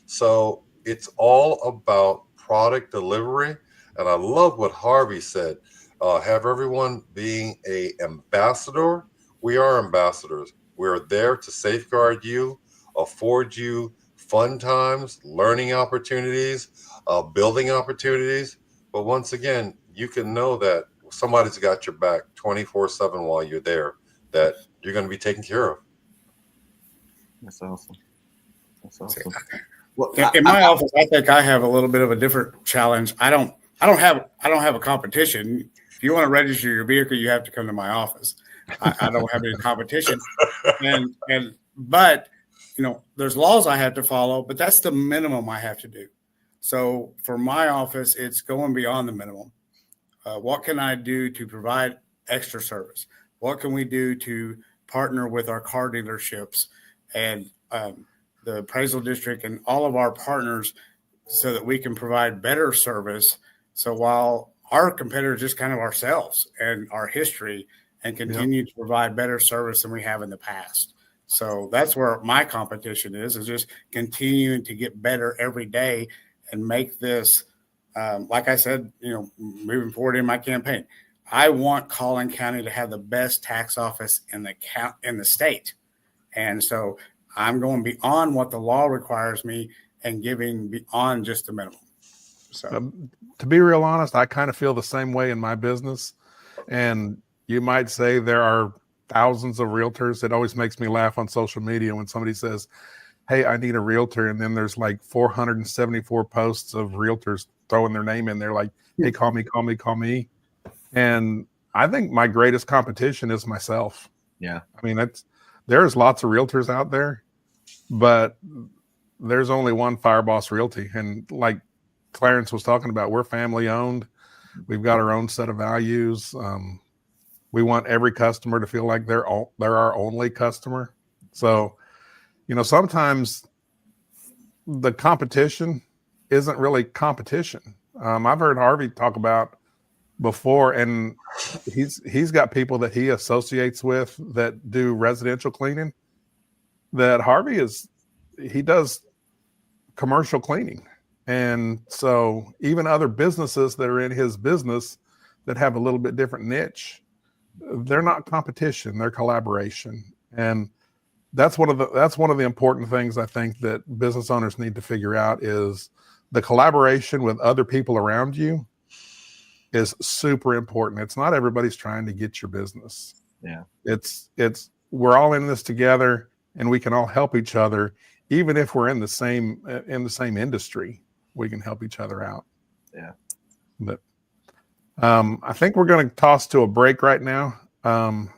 Speaker 4: So it's all about product delivery. And I love what Harvey said. Have everyone being an ambassador. We are ambassadors. We're there to safeguard you, afford you fun times, learning opportunities, building opportunities. But once again, you can know that somebody's got your back 24/7 while you're there, that you're going to be taken care of.
Speaker 3: That's awesome. That's awesome.
Speaker 6: Well, in my office, I think I have a little bit of a different challenge. I don't have a competition. If you want to register your vehicle, you have to come to my office. I don't have any competition, but there's laws I have to follow, but that's the minimum I have to do. So for my office, it's going beyond the minimum. What can I do to provide extra service? What can we do to partner with our car dealerships and the appraisal district and all of our partners so that we can provide better service? So while our competitors just kind of ourselves and our history, and continue to provide better service than we have in the past. So that's where my competition is just continuing to get better every day and make this, like I said, moving forward in my campaign, I want Collin County to have the best tax office in the state. And so I'm going beyond what the law requires me and giving beyond just the minimum. So
Speaker 2: to be real honest, I kind of feel the same way in my business. And you might say there are thousands of realtors. It always makes me laugh on social media when somebody says, hey, I need a realtor. And then there's like 474 posts of realtors throwing their name in there like, hey, call me, call me, call me. And I think my greatest competition is myself.
Speaker 3: Yeah.
Speaker 2: I mean, there's lots of realtors out there, but there's only one FireBoss Realty. And like Clarence was talking about, we're family owned. We've got our own set of values. We want every customer to feel like they're our only customer. So, sometimes the competition isn't really competition. I've heard Harvey talk about before, and he's got people that he associates with that do residential cleaning. That Harvey he does commercial cleaning, and so even other businesses that are in his business that have a little bit different niche, they're not competition, they're collaboration. And that's one of the important things I think that business owners need to figure out is the collaboration with other people around you is super important. It's not everybody's trying to get your business.
Speaker 3: Yeah.
Speaker 2: It's we're all in this together, and we can all help each other. Even if we're in the same industry, we can help each other out.
Speaker 3: Yeah.
Speaker 2: But I think we're going to toss to a break right now. And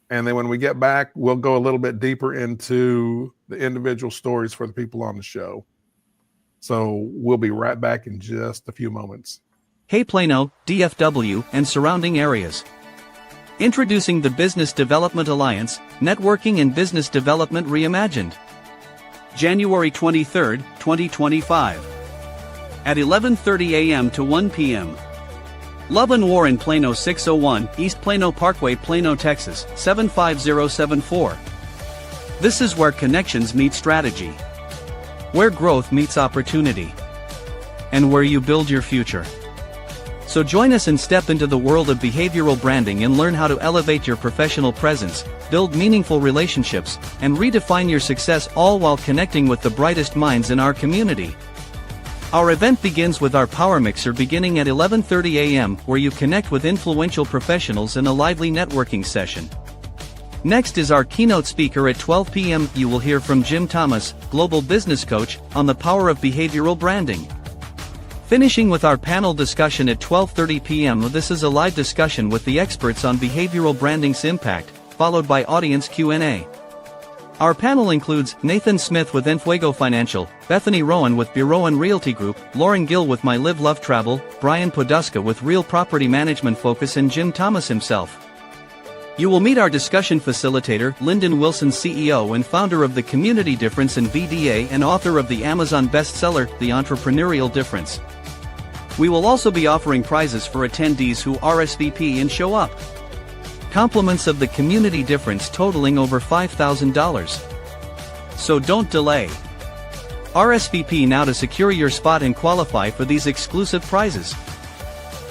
Speaker 2: then when we get back, we'll go a little bit deeper into the individual stories for the people on the show. So we'll be right back in just a few moments.
Speaker 8: Hey Plano, DFW, and surrounding areas. Introducing the Business Development Alliance, Networking and Business Development Reimagined. January 23, 2025. At 11:30 a.m. to 1 p.m. Love and Warren, Plano, 601 East Plano Parkway, Plano, Texas, 75074. This is where connections meet strategy, where growth meets opportunity, and where you build your future. So join us and step into the world of behavioral branding and learn how to elevate your professional presence, build meaningful relationships, and redefine your success, all while connecting with the brightest minds in our community. Our event begins with our Power Mixer beginning at 11:30 a.m., where you connect with influential professionals in a lively networking session. Next is our keynote speaker at 12 p.m. You will hear from Jim Thomas, Global Business Coach, on the power of behavioral branding. Finishing with our panel discussion at 12:30 p.m. This is a live discussion with the experts on behavioral branding's impact, followed by audience Q&A. Our panel includes Nathan Smith with Enfuego Financial, Bethany Rowan with Bureau and Realty Group, Lauren Gill with My Live Love Travel, Brian Poduska with Real Property Management Focus, and Jim Thomas himself. You will meet our discussion facilitator, Lyndon Wilson, CEO and founder of the Community Difference and VDA and author of the Amazon bestseller, The Entrepreneurial Difference. We will also be offering prizes for attendees who RSVP and show up. Compliments of the Community Difference totaling over $5,000. So don't delay. RSVP now to secure your spot and qualify for these exclusive prizes.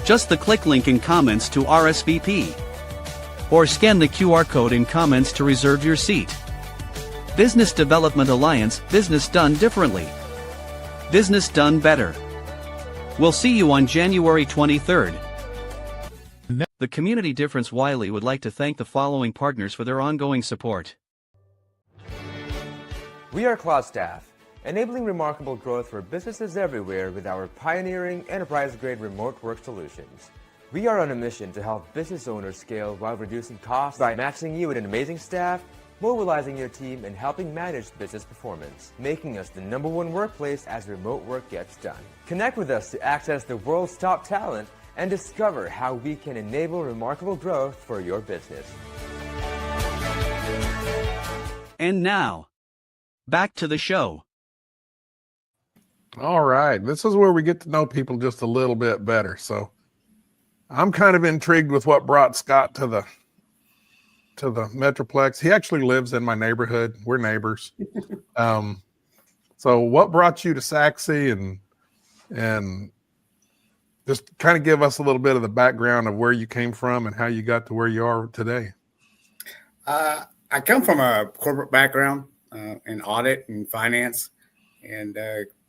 Speaker 8: Just click link in comments to RSVP. Or scan the QR code in comments to reserve your seat. Business Development Alliance, business done differently. Business done better. We'll see you on January 23rd. The Community Difference Wylie would like to thank the following partners for their ongoing support.
Speaker 14: We are Cloud Staff, enabling remarkable growth for businesses everywhere with our pioneering enterprise-grade remote work solutions. We are on a mission to help business owners scale while reducing costs by matching you with an amazing staff, mobilizing your team, and helping manage business performance, making us the #1 workplace as remote work gets done. Connect with us to access the world's top talent and discover how we can enable remarkable growth for your business.
Speaker 8: And now, back to the show.
Speaker 2: All right. This is where we get to know people just a little bit better. So I'm kind of intrigued with what brought Scott to the Metroplex. He actually lives in my neighborhood. We're neighbors. So what brought you to Saxe, and just kind of give us a little bit of the background of where you came from and how you got to where you are today.
Speaker 6: I come from a corporate background in audit and finance, and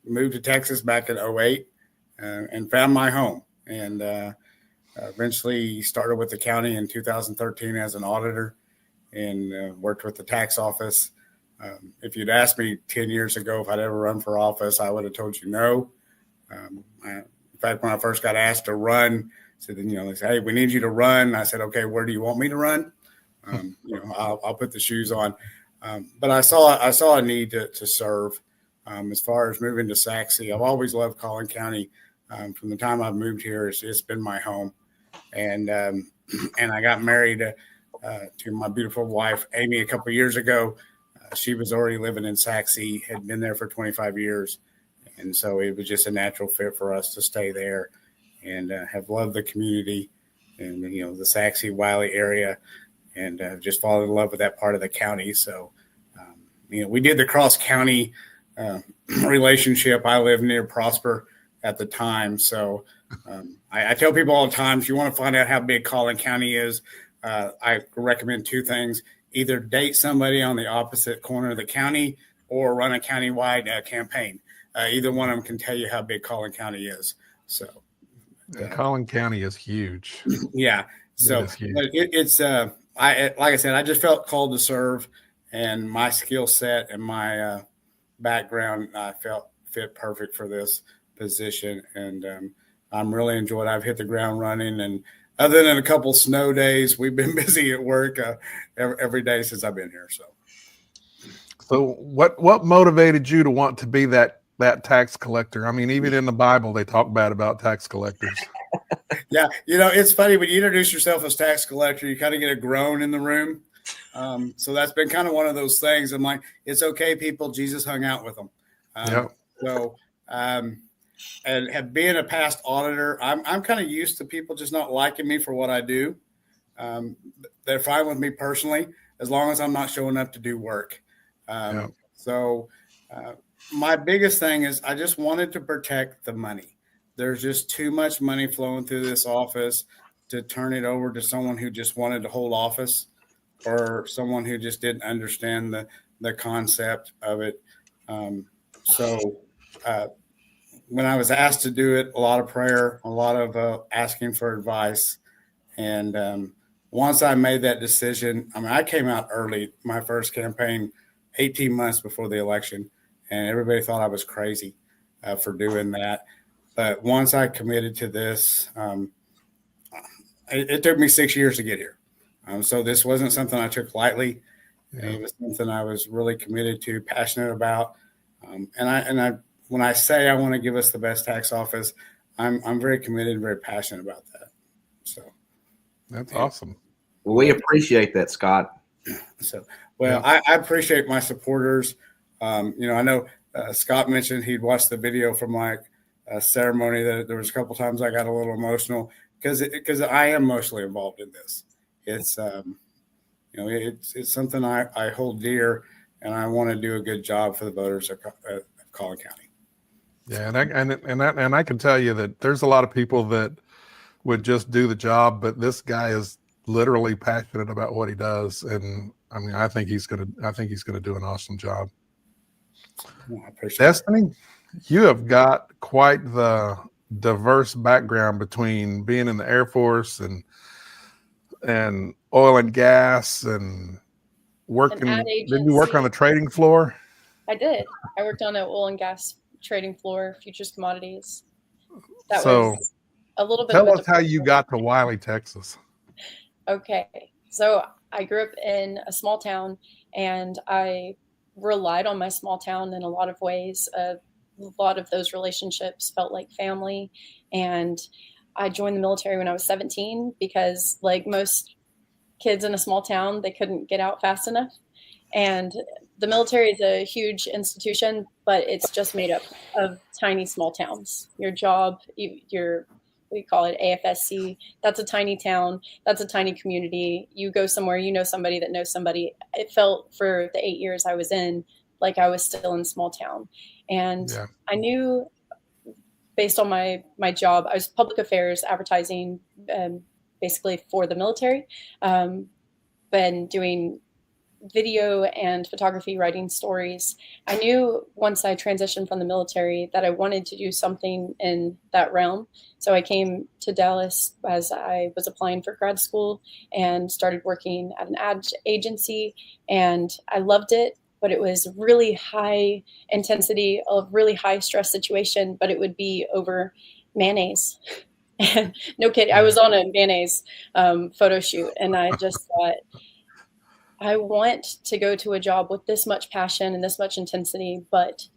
Speaker 6: moved to Texas back in 2008 and found my home. And eventually started with the county in 2013 as an auditor, and worked with the tax office. If you'd asked me 10 years ago if I'd ever run for office, I would have told you no. In fact, when I first got asked to run, said, they said, "Hey, we need you to run." I said, "Okay, where do you want me to run?" I'll put the shoes on. But I saw a need to serve. As far as moving to Saxe, I've always loved Collin County. From the time I've moved here, it's been my home. And I got married to my beautiful wife, Amy, a couple of years ago. She was already living in Saxe, had been there for 25 years. And so it was just a natural fit for us to stay there, and have loved the community and, the Saxe Wylie area, and just fallen in love with that part of the county. So, we did the cross county relationship. I lived near Prosper at the time. So I tell people all the time, if you want to find out how big Collin County is, I recommend two things: either date somebody on the opposite corner of the county or run a countywide campaign. Either one of them can tell you how big Collin County is. So
Speaker 2: Collin County is huge.
Speaker 6: Yeah. So it's like I said, I just felt called to serve, and my skill set and my background, I felt fit perfect for this position. And I'm really enjoyed. I've hit the ground running, and other than a couple snow days, we've been busy at work every day since I've been here.
Speaker 2: So what motivated you to want to be that tax collector? I mean, even in the Bible, they talk bad about tax collectors.
Speaker 6: Yeah. It's funny when you introduce yourself as tax collector, you kind of get a groan in the room. So that's been kind of one of those things. I'm like, it's okay, people. Jesus hung out with them. So, and being a past auditor, I'm kind of used to people just not liking me for what I do. They're fine with me personally, as long as I'm not showing up to do work. So my biggest thing is I just wanted to protect the money. There's just too much money flowing through this office to turn it over to someone who just wanted to hold office, or someone who just didn't understand the concept of it. So when I was asked to do it, a lot of prayer, a lot of asking for advice. And once I made that decision, I came out early, my first campaign, 18 months before the election, and everybody thought I was crazy for doing that. But once I committed to this, it took me 6 years to get here. So this wasn't something I took lightly. It was something I was really committed to, passionate about. And I, when I say I want to give us the best tax office, I'm very committed, very passionate about that. So
Speaker 2: that's awesome.
Speaker 3: Well, we appreciate that, Scott.
Speaker 6: So, I appreciate my supporters. I know Scott mentioned he'd watched the video from my ceremony. That there was a couple times I got a little emotional because I am emotionally involved in this. It's it's something I hold dear, and I want to do a good job for the voters of Collin County.
Speaker 2: Yeah, and I can tell you that there's a lot of people that would just do the job, but this guy is literally passionate about what he does, and I think he's gonna do an awesome job.
Speaker 6: I appreciate
Speaker 2: Destiny, you have got quite the diverse background between being in the Air Force and oil and gas and working. Did you work on the trading floor?
Speaker 5: I did. I worked on an oil and gas trading floor, futures commodities. That
Speaker 2: so
Speaker 5: was a little bit.
Speaker 2: Tell us how you got to Wylie, Texas.
Speaker 5: Okay. So I grew up in a small town, and I relied on my small town in a lot of ways. A lot of those relationships felt like family. And I joined the military when I was 17 because, like most kids in a small town, they couldn't get out fast enough. And the military is a huge institution, but it's just made up of tiny small towns. Your job, we call it AFSC. That's a tiny town. That's a tiny community. You go somewhere, you know somebody that knows somebody. It felt for the 8 years I was in, like I was still in small town. And I knew, based on my job, I was public affairs, advertising, basically for the military, been doing video and photography, writing stories. I knew once I transitioned from the military that I wanted to do something in that realm. So I came to Dallas as I was applying for grad school and started working at an ad agency, and I loved it. But it was really high intensity, a really high stress situation, but it would be over mayonnaise. No kidding. I was on a mayonnaise photo shoot, and I just thought, I want to go to a job with this much passion and this much intensity, but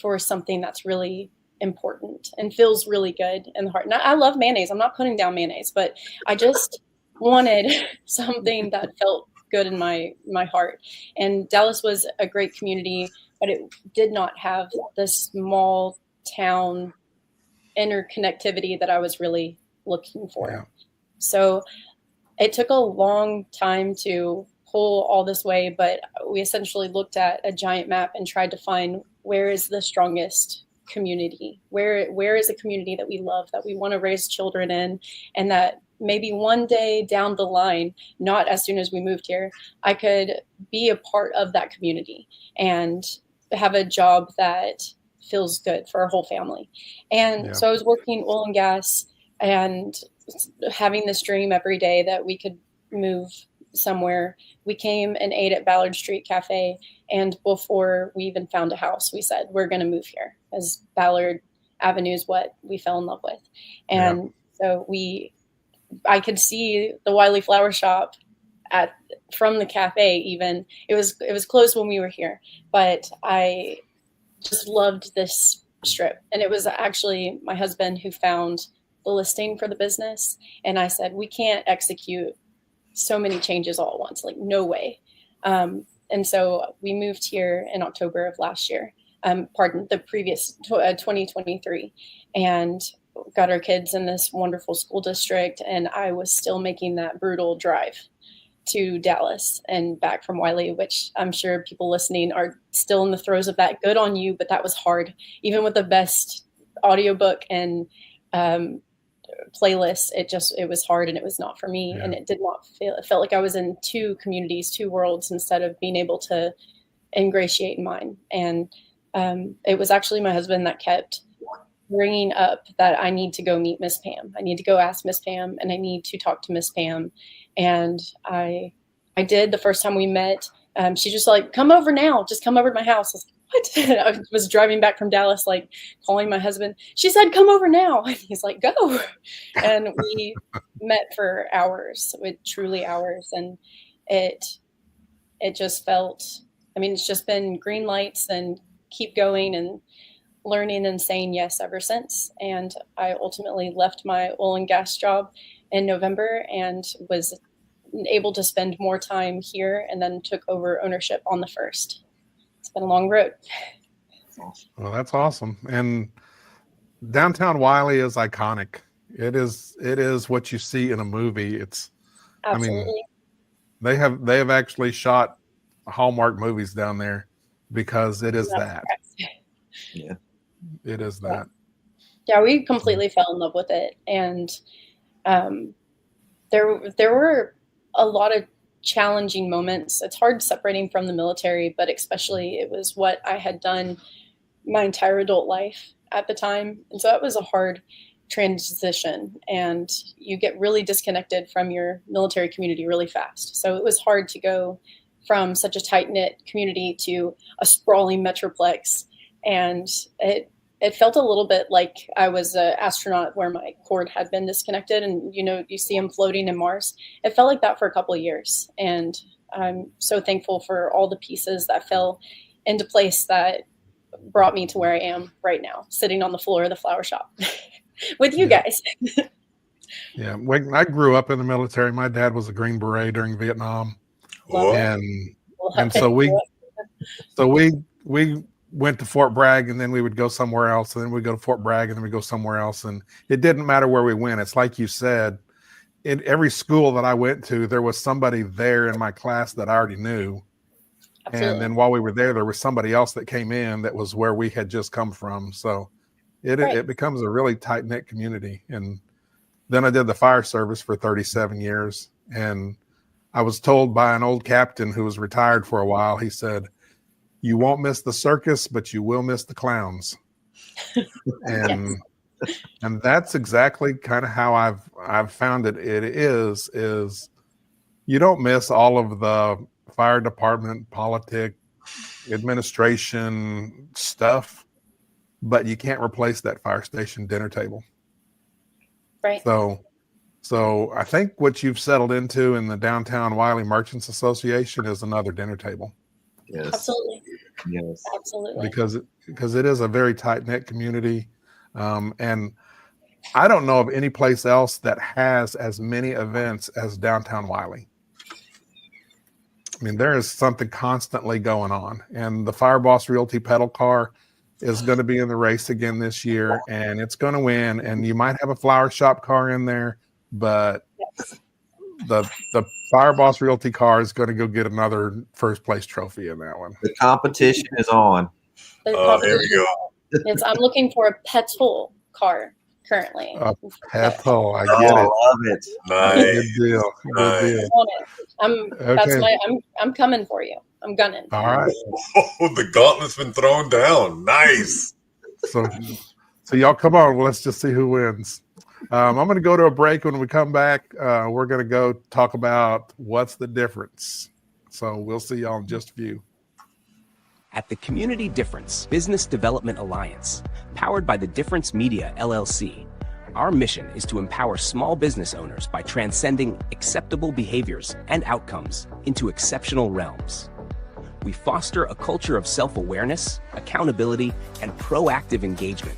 Speaker 5: for something that's really important and feels really good in the heart. And I love mayonnaise. I'm not putting down mayonnaise, but I just wanted something that felt good in my heart. And Dallas was a great community, but it did not have the small town interconnectivity that I was really looking for.
Speaker 2: Yeah.
Speaker 5: So it took a long time to pull all this way, but we essentially looked at a giant map and tried to find where is the strongest community, where is a community that we love, that we want to raise children in, and that maybe one day down the line, not as soon as we moved here, I could be a part of that community and have a job that feels good for our whole family. And so I was working oil and gas and having this dream every day that we could move somewhere. We came and ate at Ballard Street Cafe, and before we even found a house, we said we're going to move here, as Ballard Avenue is what we fell in love with. And so I could see the Wylie flower shop from the cafe. Even it was closed when we were here, but I just loved this strip. And it was actually my husband who found the listing for the business, and I said, we can't execute so many changes all at once, like no way. And so we moved here in October of last year, the previous 2023, and got our kids in this wonderful school district. And I was still making that brutal drive to Dallas and back from Wylie, which I'm sure people listening are still in the throes of that. Good on you, but that was hard. Even with the best audiobook and playlist, it was hard, and it was not for me. And it did not it felt like I was in two communities, two worlds, instead of being able to ingratiate in mine. And it was actually my husband that kept bringing up that I need to go meet Miss Pam. I need to go ask Miss Pam, and I need to talk to Miss Pam. And I did. The first time we met, she's just like, come over now, just come over to my house. I was like, what? I was driving back from Dallas, like calling my husband. She said, come over now. And he's like, go. And we met for hours, truly hours. And it just felt, it's just been green lights and keep going and learning and saying yes ever since. And I ultimately left my oil and gas job in November and was able to spend more time here, and then took over ownership on the 1st. It's been a long road.
Speaker 2: Well, that's awesome. And downtown Wylie is iconic. It is what you see in a movie. It's,
Speaker 5: Absolutely.
Speaker 2: They have actually shot Hallmark movies down there because it is that.
Speaker 3: Yeah.
Speaker 2: It is that.
Speaker 5: Yeah, we completely fell in love with it. And there were a lot of challenging moments. It's hard separating from the military, but especially it was what I had done my entire adult life at the time. And so that was a hard transition, and you get really disconnected from your military community really fast. So it was hard to go from such a tight-knit community to a sprawling metroplex. And it felt a little bit like I was an astronaut where my cord had been disconnected, and you see him floating in Mars. It felt like that for a couple of years, and I'm so thankful for all the pieces that fell into place that brought me to where I am right now, sitting on the floor of the flower shop with you guys.
Speaker 2: Yeah, when I grew up in the military, my dad was a Green Beret during Vietnam, and so we went to Fort Bragg, and then we would go somewhere else, and then we'd go to Fort Bragg, and then we'd go somewhere else. And it didn't matter where we went. It's like you said, in every school that I went to, there was somebody there in my class that I already knew. Absolutely. And then while we were there was somebody else that came in that was where we had just come from. So it becomes a really tight-knit community. And then I did the fire service for 37 years. And I was told by an old captain who was retired for a while, he said, you won't miss the circus, but you will miss the clowns. And and that's exactly kind of how I've found it. It is you don't miss all of the fire department, politic, administration stuff, but you can't replace that fire station dinner table.
Speaker 5: Right.
Speaker 2: So I think what you've settled into in the Downtown Wylie Merchants Association is another dinner table.
Speaker 3: Yes.
Speaker 5: Absolutely.
Speaker 3: Yes.
Speaker 5: Absolutely.
Speaker 2: Because it is a very tight-knit community. And I don't know of any place else that has as many events as Downtown Wylie. There is something constantly going on. And the FireBoss Realty pedal car is going to be in the race again this year, and it's going to win. And you might have a flower shop car in there, but the FireBoss Realty car is going to go get another first place trophy in that one.
Speaker 3: The competition is on.
Speaker 4: Oh, here we go.
Speaker 5: Yes, I'm looking for a petrol car currently.
Speaker 2: Petrol, I get it.
Speaker 3: Love it.
Speaker 4: Nice.
Speaker 2: Good deal. Good deal.
Speaker 5: I'm coming for you. I'm gunning.
Speaker 2: All right.
Speaker 4: Oh, the gauntlet's been thrown down. Nice.
Speaker 2: So y'all come on. Let's just see who wins. I'm going to go to a break. When we come back, we're going to go talk about what's the difference. So we'll see y'all in just a few.
Speaker 15: At the Community Difference Business Development Alliance, powered by the Difference Media LLC, our mission is to empower small business owners by transcending acceptable behaviors and outcomes into exceptional realms. We foster a culture of self-awareness, accountability, and proactive engagement,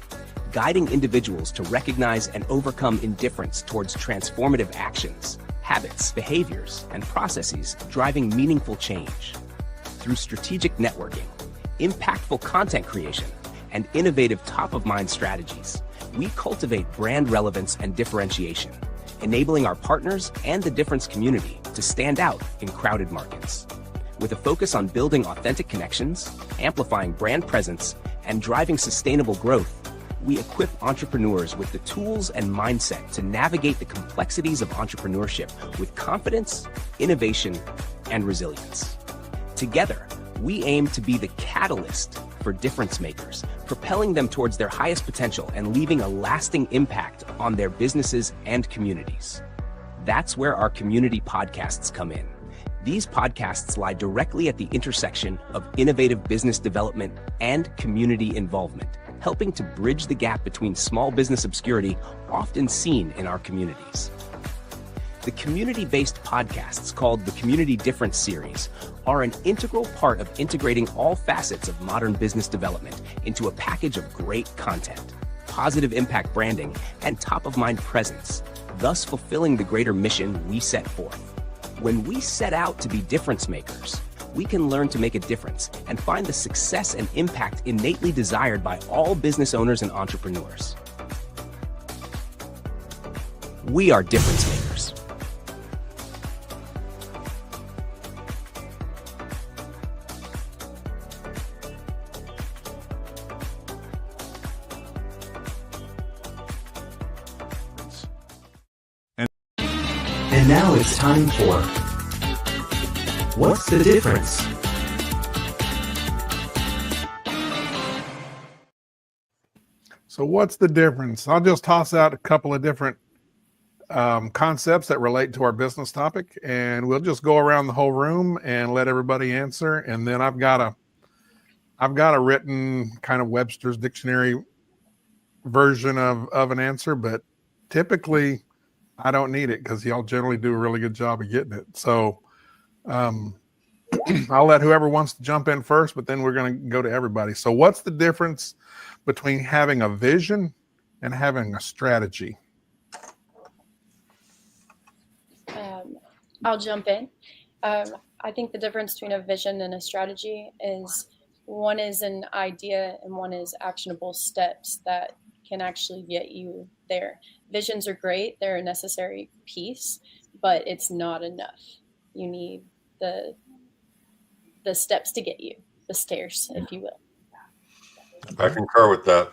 Speaker 15: guiding individuals to recognize and overcome indifference towards transformative actions, habits, behaviors, and processes driving meaningful change. Through strategic networking, impactful content creation, and innovative top-of-mind strategies, we cultivate brand relevance and differentiation, enabling our partners and the Difference community to stand out in crowded markets. With a focus on building authentic connections, amplifying brand presence, and driving sustainable growth, we equip entrepreneurs with the tools and mindset to navigate the complexities of entrepreneurship with confidence, innovation, and resilience. Together, we aim to be the catalyst for difference makers, propelling them towards their highest potential and leaving a lasting impact on their businesses and communities. That's where our community podcasts come in. These podcasts lie directly at the intersection of innovative business development and community involvement, helping to bridge the gap between small business obscurity often seen in our communities. The community-based podcasts called the Community Difference Series are an integral part of integrating all facets of modern business development into a package of great content, positive impact branding, and top-of-mind presence, thus fulfilling the greater mission we set forth. When we set out to be difference makers, we can learn to make a difference and find the success and impact innately desired by all business owners and entrepreneurs. We are difference makers.
Speaker 16: And now it's time for What's the Difference?
Speaker 2: So what's the difference? I'll just toss out a couple of different concepts that relate to our business topic, and we'll just go around the whole room and let everybody answer. And then I've got a written kind of Webster's dictionary version of an answer, but typically I don't need it because y'all generally do a really good job of getting it. So I'll let whoever wants to jump in first, but then we're going to go to everybody. So what's the difference between having a vision and having a strategy?
Speaker 5: I'll jump in. I think the difference between a vision and a strategy is one is an idea and one is actionable steps that can actually get you there. Visions are great. They're a necessary piece, but it's not enough. You need the steps to get you, the stairs, if you will.
Speaker 4: I concur with that.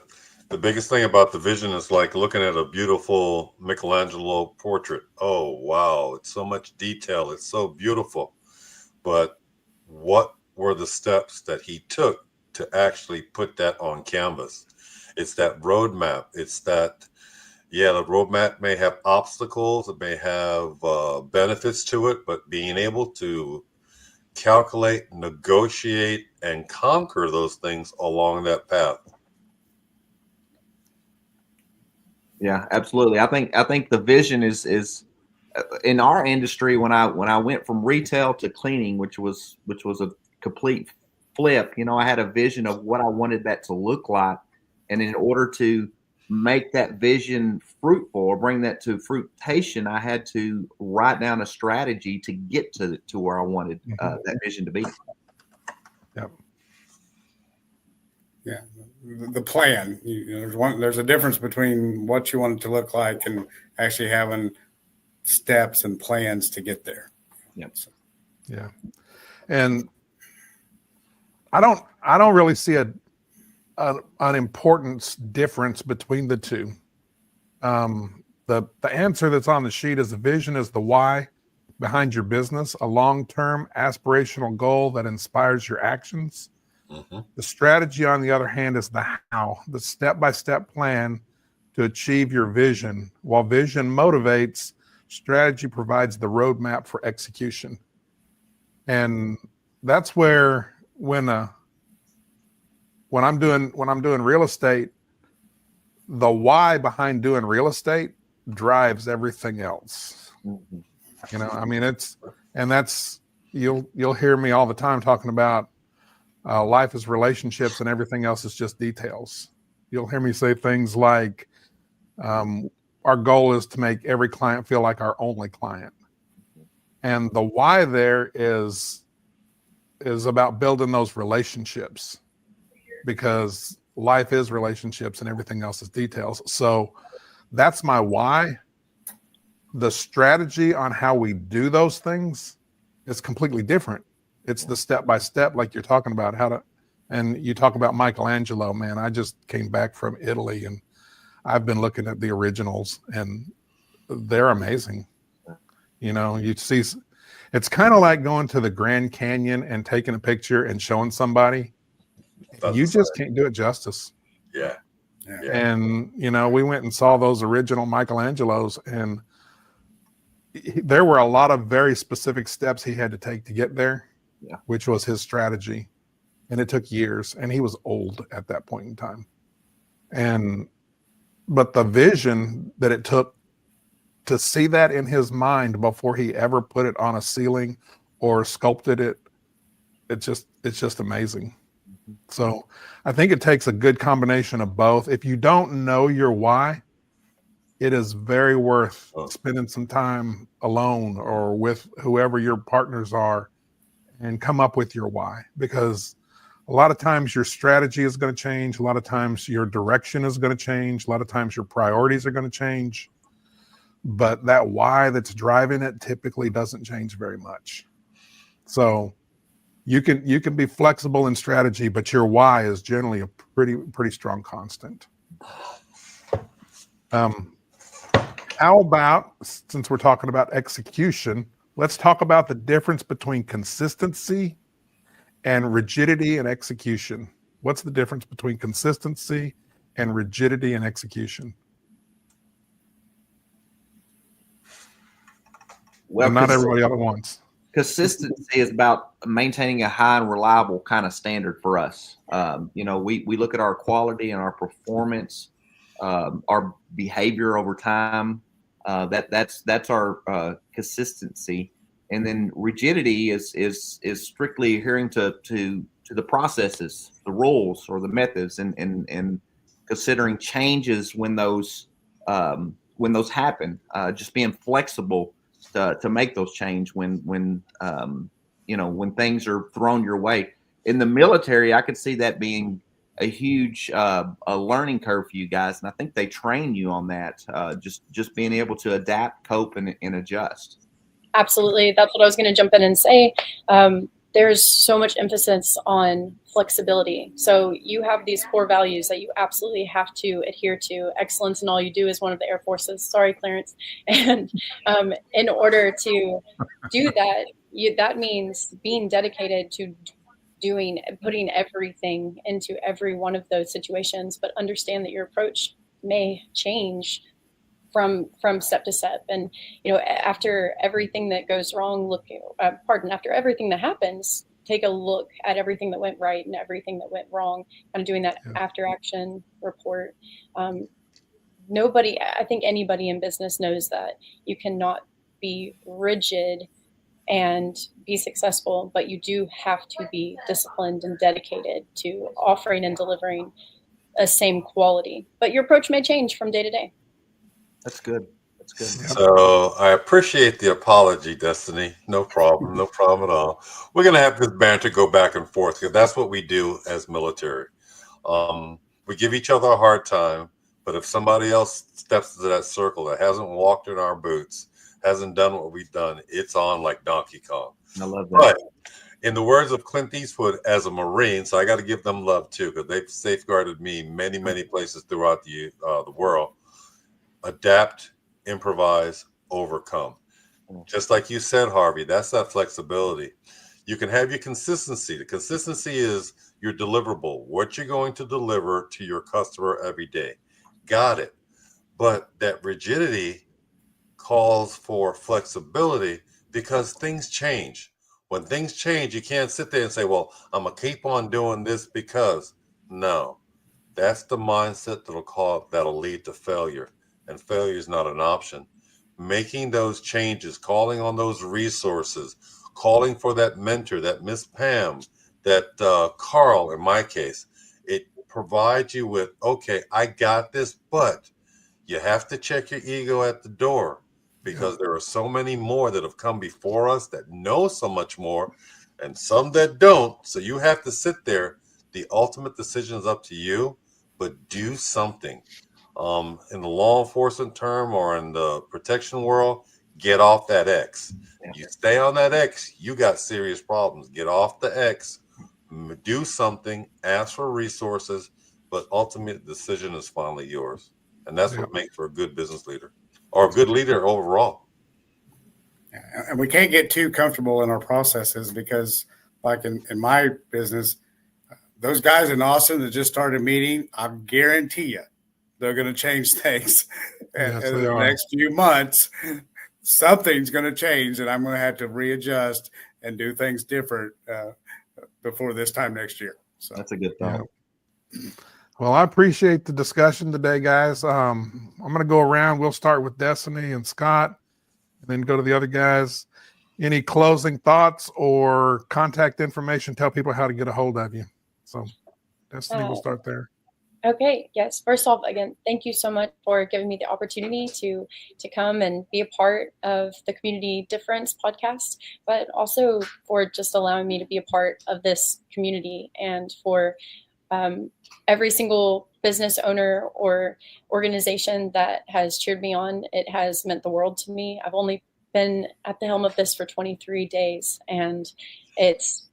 Speaker 4: The biggest thing about the vision is like looking at a beautiful Michelangelo portrait. Oh, wow. It's so much detail. It's so beautiful. But what were the steps that he took to actually put that on canvas? It's that roadmap. It's that, yeah, the roadmap may have obstacles. It may have benefits to it, but being able to calculate, negotiate, and conquer those things along that path.
Speaker 3: Yeah, absolutely. I think the vision is in our industry. When I went from retail to cleaning, which was a complete flip, you know, I had a vision of what I wanted that to look like. And in order to make that vision fruitful or bring that to fruitation, I had to write down a strategy to get to where I wanted that vision to be.
Speaker 2: Yep.
Speaker 6: Yeah. the plan. There's a difference between what you want it to look like and actually having steps and plans to get there.
Speaker 3: Yep.
Speaker 2: Yeah. And I don't really see an importance difference between the two. The answer that's on the sheet is the vision is the why behind your business, a long-term aspirational goal that inspires your actions.
Speaker 4: Mm-hmm.
Speaker 2: The strategy, on the other hand, is the how, the step-by-step plan to achieve your vision. While vision motivates, strategy provides the roadmap for execution. And that's where when I'm doing real estate, the why behind doing real estate drives everything else.
Speaker 3: Mm-hmm.
Speaker 2: You know, I mean, that's you'll hear me all the time talking about life is relationships and everything else is just details. You'll hear me say things like, our goal is to make every client feel like our only client. And the why there is about building those relationships, because life is relationships and everything else is details. So that's my why. The strategy on how we do those things is completely different. It's the step-by-step, like you're talking about, and you talk about Michelangelo, man. I just came back from Italy and I've been looking at the originals and they're amazing. You know, you see, it's kind of like going to the Grand Canyon and taking a picture and showing somebody. You just can't do it justice.
Speaker 4: Yeah.
Speaker 2: And, you know, we went and saw those original Michelangelos, and there were a lot of very specific steps he had to take to get there, which was his strategy. And it took years, and he was old at that point in time. But the vision that it took to see that in his mind before he ever put it on a ceiling or sculpted it, it's just amazing. So I think it takes a good combination of both. If you don't know your why, it is very worth spending some time alone or with whoever your partners are and come up with your why, because a lot of times your strategy is going to change. A lot of times your direction is going to change. A lot of times your priorities are going to change. But that why that's driving it typically doesn't change very much. So you can be flexible in strategy, but your why is generally a pretty strong constant. How about, since we're talking about execution, let's talk about the difference between consistency and rigidity and execution. What's the difference between consistency and rigidity and execution?
Speaker 3: Well,
Speaker 2: and not everybody all at once.
Speaker 3: Consistency is about maintaining a high and reliable kind of standard for us. You know, we look at our quality and our performance, our behavior over time. That's our consistency. And then rigidity is strictly adhering to the processes, the rules, or the methods, and considering changes when those happen. Just being flexible to make those change when things are thrown your way. In the military, I could see that being a huge a learning curve for you guys, and I think they train you on that. Just being able to adapt, cope, and adjust.
Speaker 5: Absolutely. That's what I was going to jump in and say. There's so much emphasis on flexibility. So you have these core values that you absolutely have to adhere to. Excellence in all you do is one of the Air Forces. Sorry, Clarence. And in order to do that, that means being dedicated to putting everything into every one of those situations, but understand that your approach may change from step to step. And, after everything that goes wrong, after everything that happens, take a look at everything that went right and everything that went wrong, kind of doing that after action report. I think anybody in business knows that you cannot be rigid and be successful, but you do have to be disciplined and dedicated to offering and delivering a same quality, but your approach may change from day to day.
Speaker 3: That's good. That's good.
Speaker 4: So I appreciate the apology, Destiny. No problem. No problem at all. We're going to have this banter go back and forth because that's what we do as military. We give each other a hard time, but if somebody else steps into that circle that hasn't walked in our boots, hasn't done what we've done, it's on like Donkey Kong.
Speaker 3: I love that.
Speaker 4: But in the words of Clint Eastwood, as a Marine, so I got to give them love too, because they've safeguarded me many, many places throughout the world. Adapt, improvise, overcome. Just like you said, Harvey, that's that flexibility. You can have your consistency. The consistency is your deliverable, what you're going to deliver to your customer every day. Got it. But that rigidity calls for flexibility because things change. When things change, you can't sit there and say, well, I'm going to keep on doing this because. No, that's the mindset that'll lead to failure. And failure is not an option. Making those changes, calling on those resources, calling for that mentor, that Miss Pam, that Carl, in my case, it provides you with, okay, I got this, but you have to check your ego at the door because there are so many more that have come before us that know so much more and some that don't. So you have to sit there. The ultimate decision is up to you, but do something. In the law enforcement term or in the protection world, get off that X. You stay on that X, you got serious problems. Get off the X, do something, ask for resources, but ultimate decision is finally yours. And that's what makes for a good business leader or a good leader overall.
Speaker 6: And we can't get too comfortable in our processes because, like in my business, those guys in Austin that just started meeting, I guarantee you, they're going to change things. And in the next few months, something's going to change, and I'm going to have to readjust and do things different before this time next year. So
Speaker 3: that's a good thought.
Speaker 2: Yeah. Well, I appreciate the discussion today, guys. I'm going to go around. We'll start with Destinie and Scott, and then go to the other guys. Any closing thoughts or contact information? Tell people how to get a hold of you. So, Destinie, we'll start there.
Speaker 5: Okay. Yes. First off, again, thank you so much for giving me the opportunity to come and be a part of the Community Difference podcast, but also for just allowing me to be a part of this community and for every single business owner or organization that has cheered me on. It has meant the world to me. I've only been at the helm of this for 23 days, and it's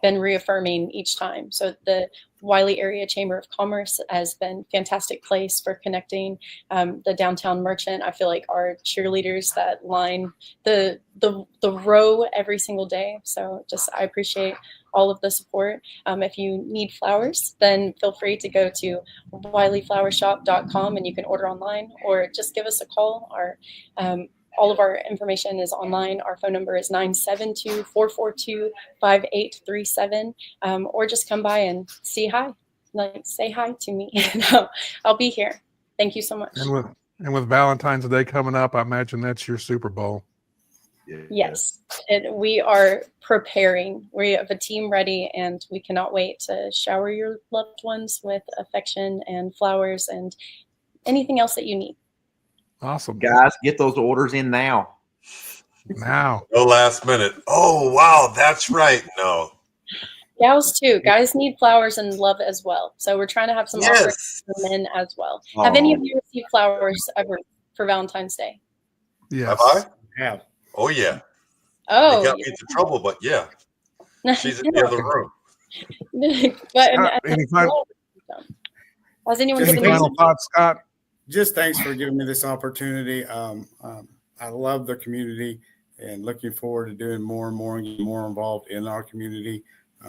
Speaker 5: been reaffirming each time. So the Wylie Area Chamber of Commerce has been a fantastic place for connecting. The downtown merchant, I feel like, are cheerleaders that line the row every single day. So I appreciate all of the support. If you need flowers, then feel free to go to WylieFlowerShop.com and you can order online or just give us a call. All of our information is online. Our phone number is 972-442-5837, or just come by and say hi to me. I'll be here. Thank you so much.
Speaker 2: And with Valentine's Day coming up, I imagine that's your Super Bowl.
Speaker 5: Yes, we are preparing. We have a team ready, and we cannot wait to shower your loved ones with affection and flowers and anything else that you need.
Speaker 2: Awesome.
Speaker 3: Guys, get those orders in now.
Speaker 2: Now.
Speaker 4: No last minute. Oh, wow. That's right. No.
Speaker 5: Gals too. Guys need flowers and love as well. So we're trying to have some offerings for men as well. Have any of you received flowers ever for Valentine's Day?
Speaker 2: Yes.
Speaker 4: Have I?
Speaker 6: Yeah.
Speaker 4: Oh, yeah.
Speaker 5: Oh,
Speaker 4: it got me into trouble, but yeah. She's in the other room.
Speaker 5: But
Speaker 2: has anyone given final thoughts, Scott?
Speaker 6: Just thanks for giving me this opportunity. I love the community and looking forward to doing more and more and getting more involved in our community,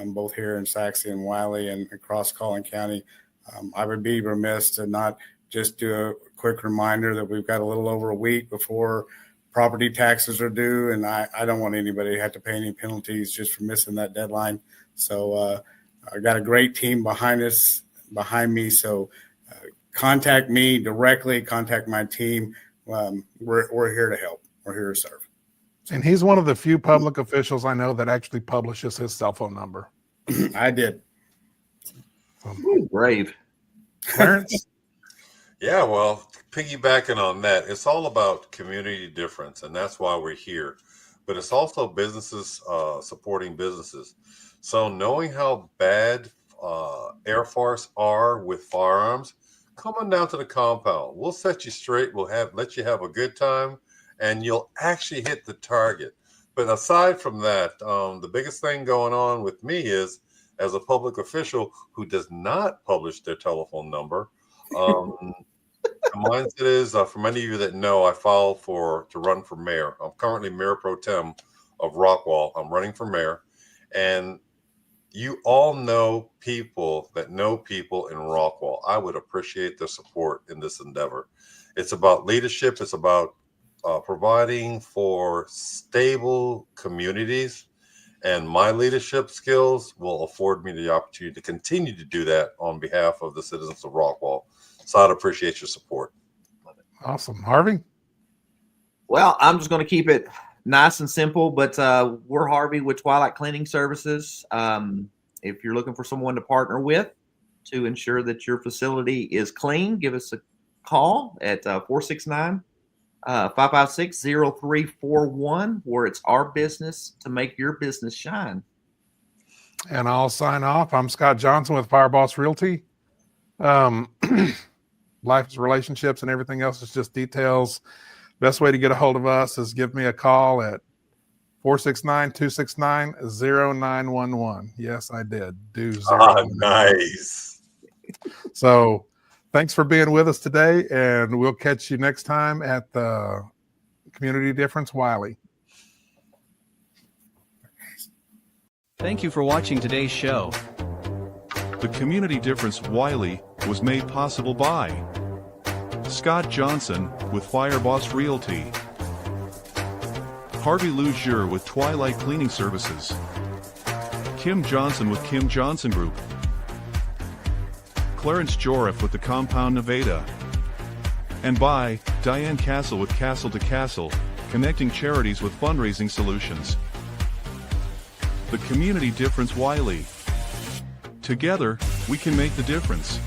Speaker 6: both here in Saxe and Wylie and across Collin County. I would be remiss to not just do a quick reminder that we've got a little over a week before property taxes are due, and I don't want anybody to have to pay any penalties just for missing that deadline. So I got a great team behind me. So contact me directly, contact my team. We're here to help. We're here to serve.
Speaker 2: And he's one of the few public officials I know that actually publishes his cell phone number.
Speaker 6: I did.
Speaker 3: Brave.
Speaker 2: Clarence?
Speaker 4: Yeah, well, piggybacking on that, it's all about community difference, and that's why we're here. But it's also businesses supporting businesses. So knowing how bad Air Force are with firearms, come on down to the compound. We'll set you straight. We'll let you have a good time, and you'll actually hit the target. But aside from that, the biggest thing going on with me is, as a public official who does not publish their telephone number, the mindset is, for many of you that know, I filed to run for mayor. I'm currently mayor pro tem of Rockwall. I'm running for mayor, and you all know people that know people in Rockwall. I would appreciate their support in this endeavor. It's about leadership. It's about providing for stable communities, and my leadership skills will afford me the opportunity to continue to do that on behalf of the citizens of Rockwall. So I'd appreciate your support.
Speaker 2: Awesome. Harvey?
Speaker 3: Well, I'm just going to keep it nice and simple, but we're Harvey with Twilight Cleaning Services. If you're looking for someone to partner with to ensure that your facility is clean, give us a call at 469-556-0341, where it's our business to make your business shine.
Speaker 2: And I'll sign off. I'm Scott Johnson with FireBoss Realty. Life is relationships and everything else is just details. Best way to get a hold of us is give me a call at 469-269-0911. Yes, I did.
Speaker 4: Nice.
Speaker 2: So thanks for being with us today, and we'll catch you next time at the Community Difference Wylie.
Speaker 8: Thank you for watching today's show.
Speaker 7: The Community Difference Wylie was made possible by Scott Johnson with FireBoss Realty, Harvey Loosier with Twilight Cleaning Services, Kim Johnson with Kim Johnson Group, Clarence Jorif with the Compound Nevada, and by Diane Castle with Castle to Castle, connecting charities with fundraising solutions. The Community Difference Wylie. Together, we can make the difference.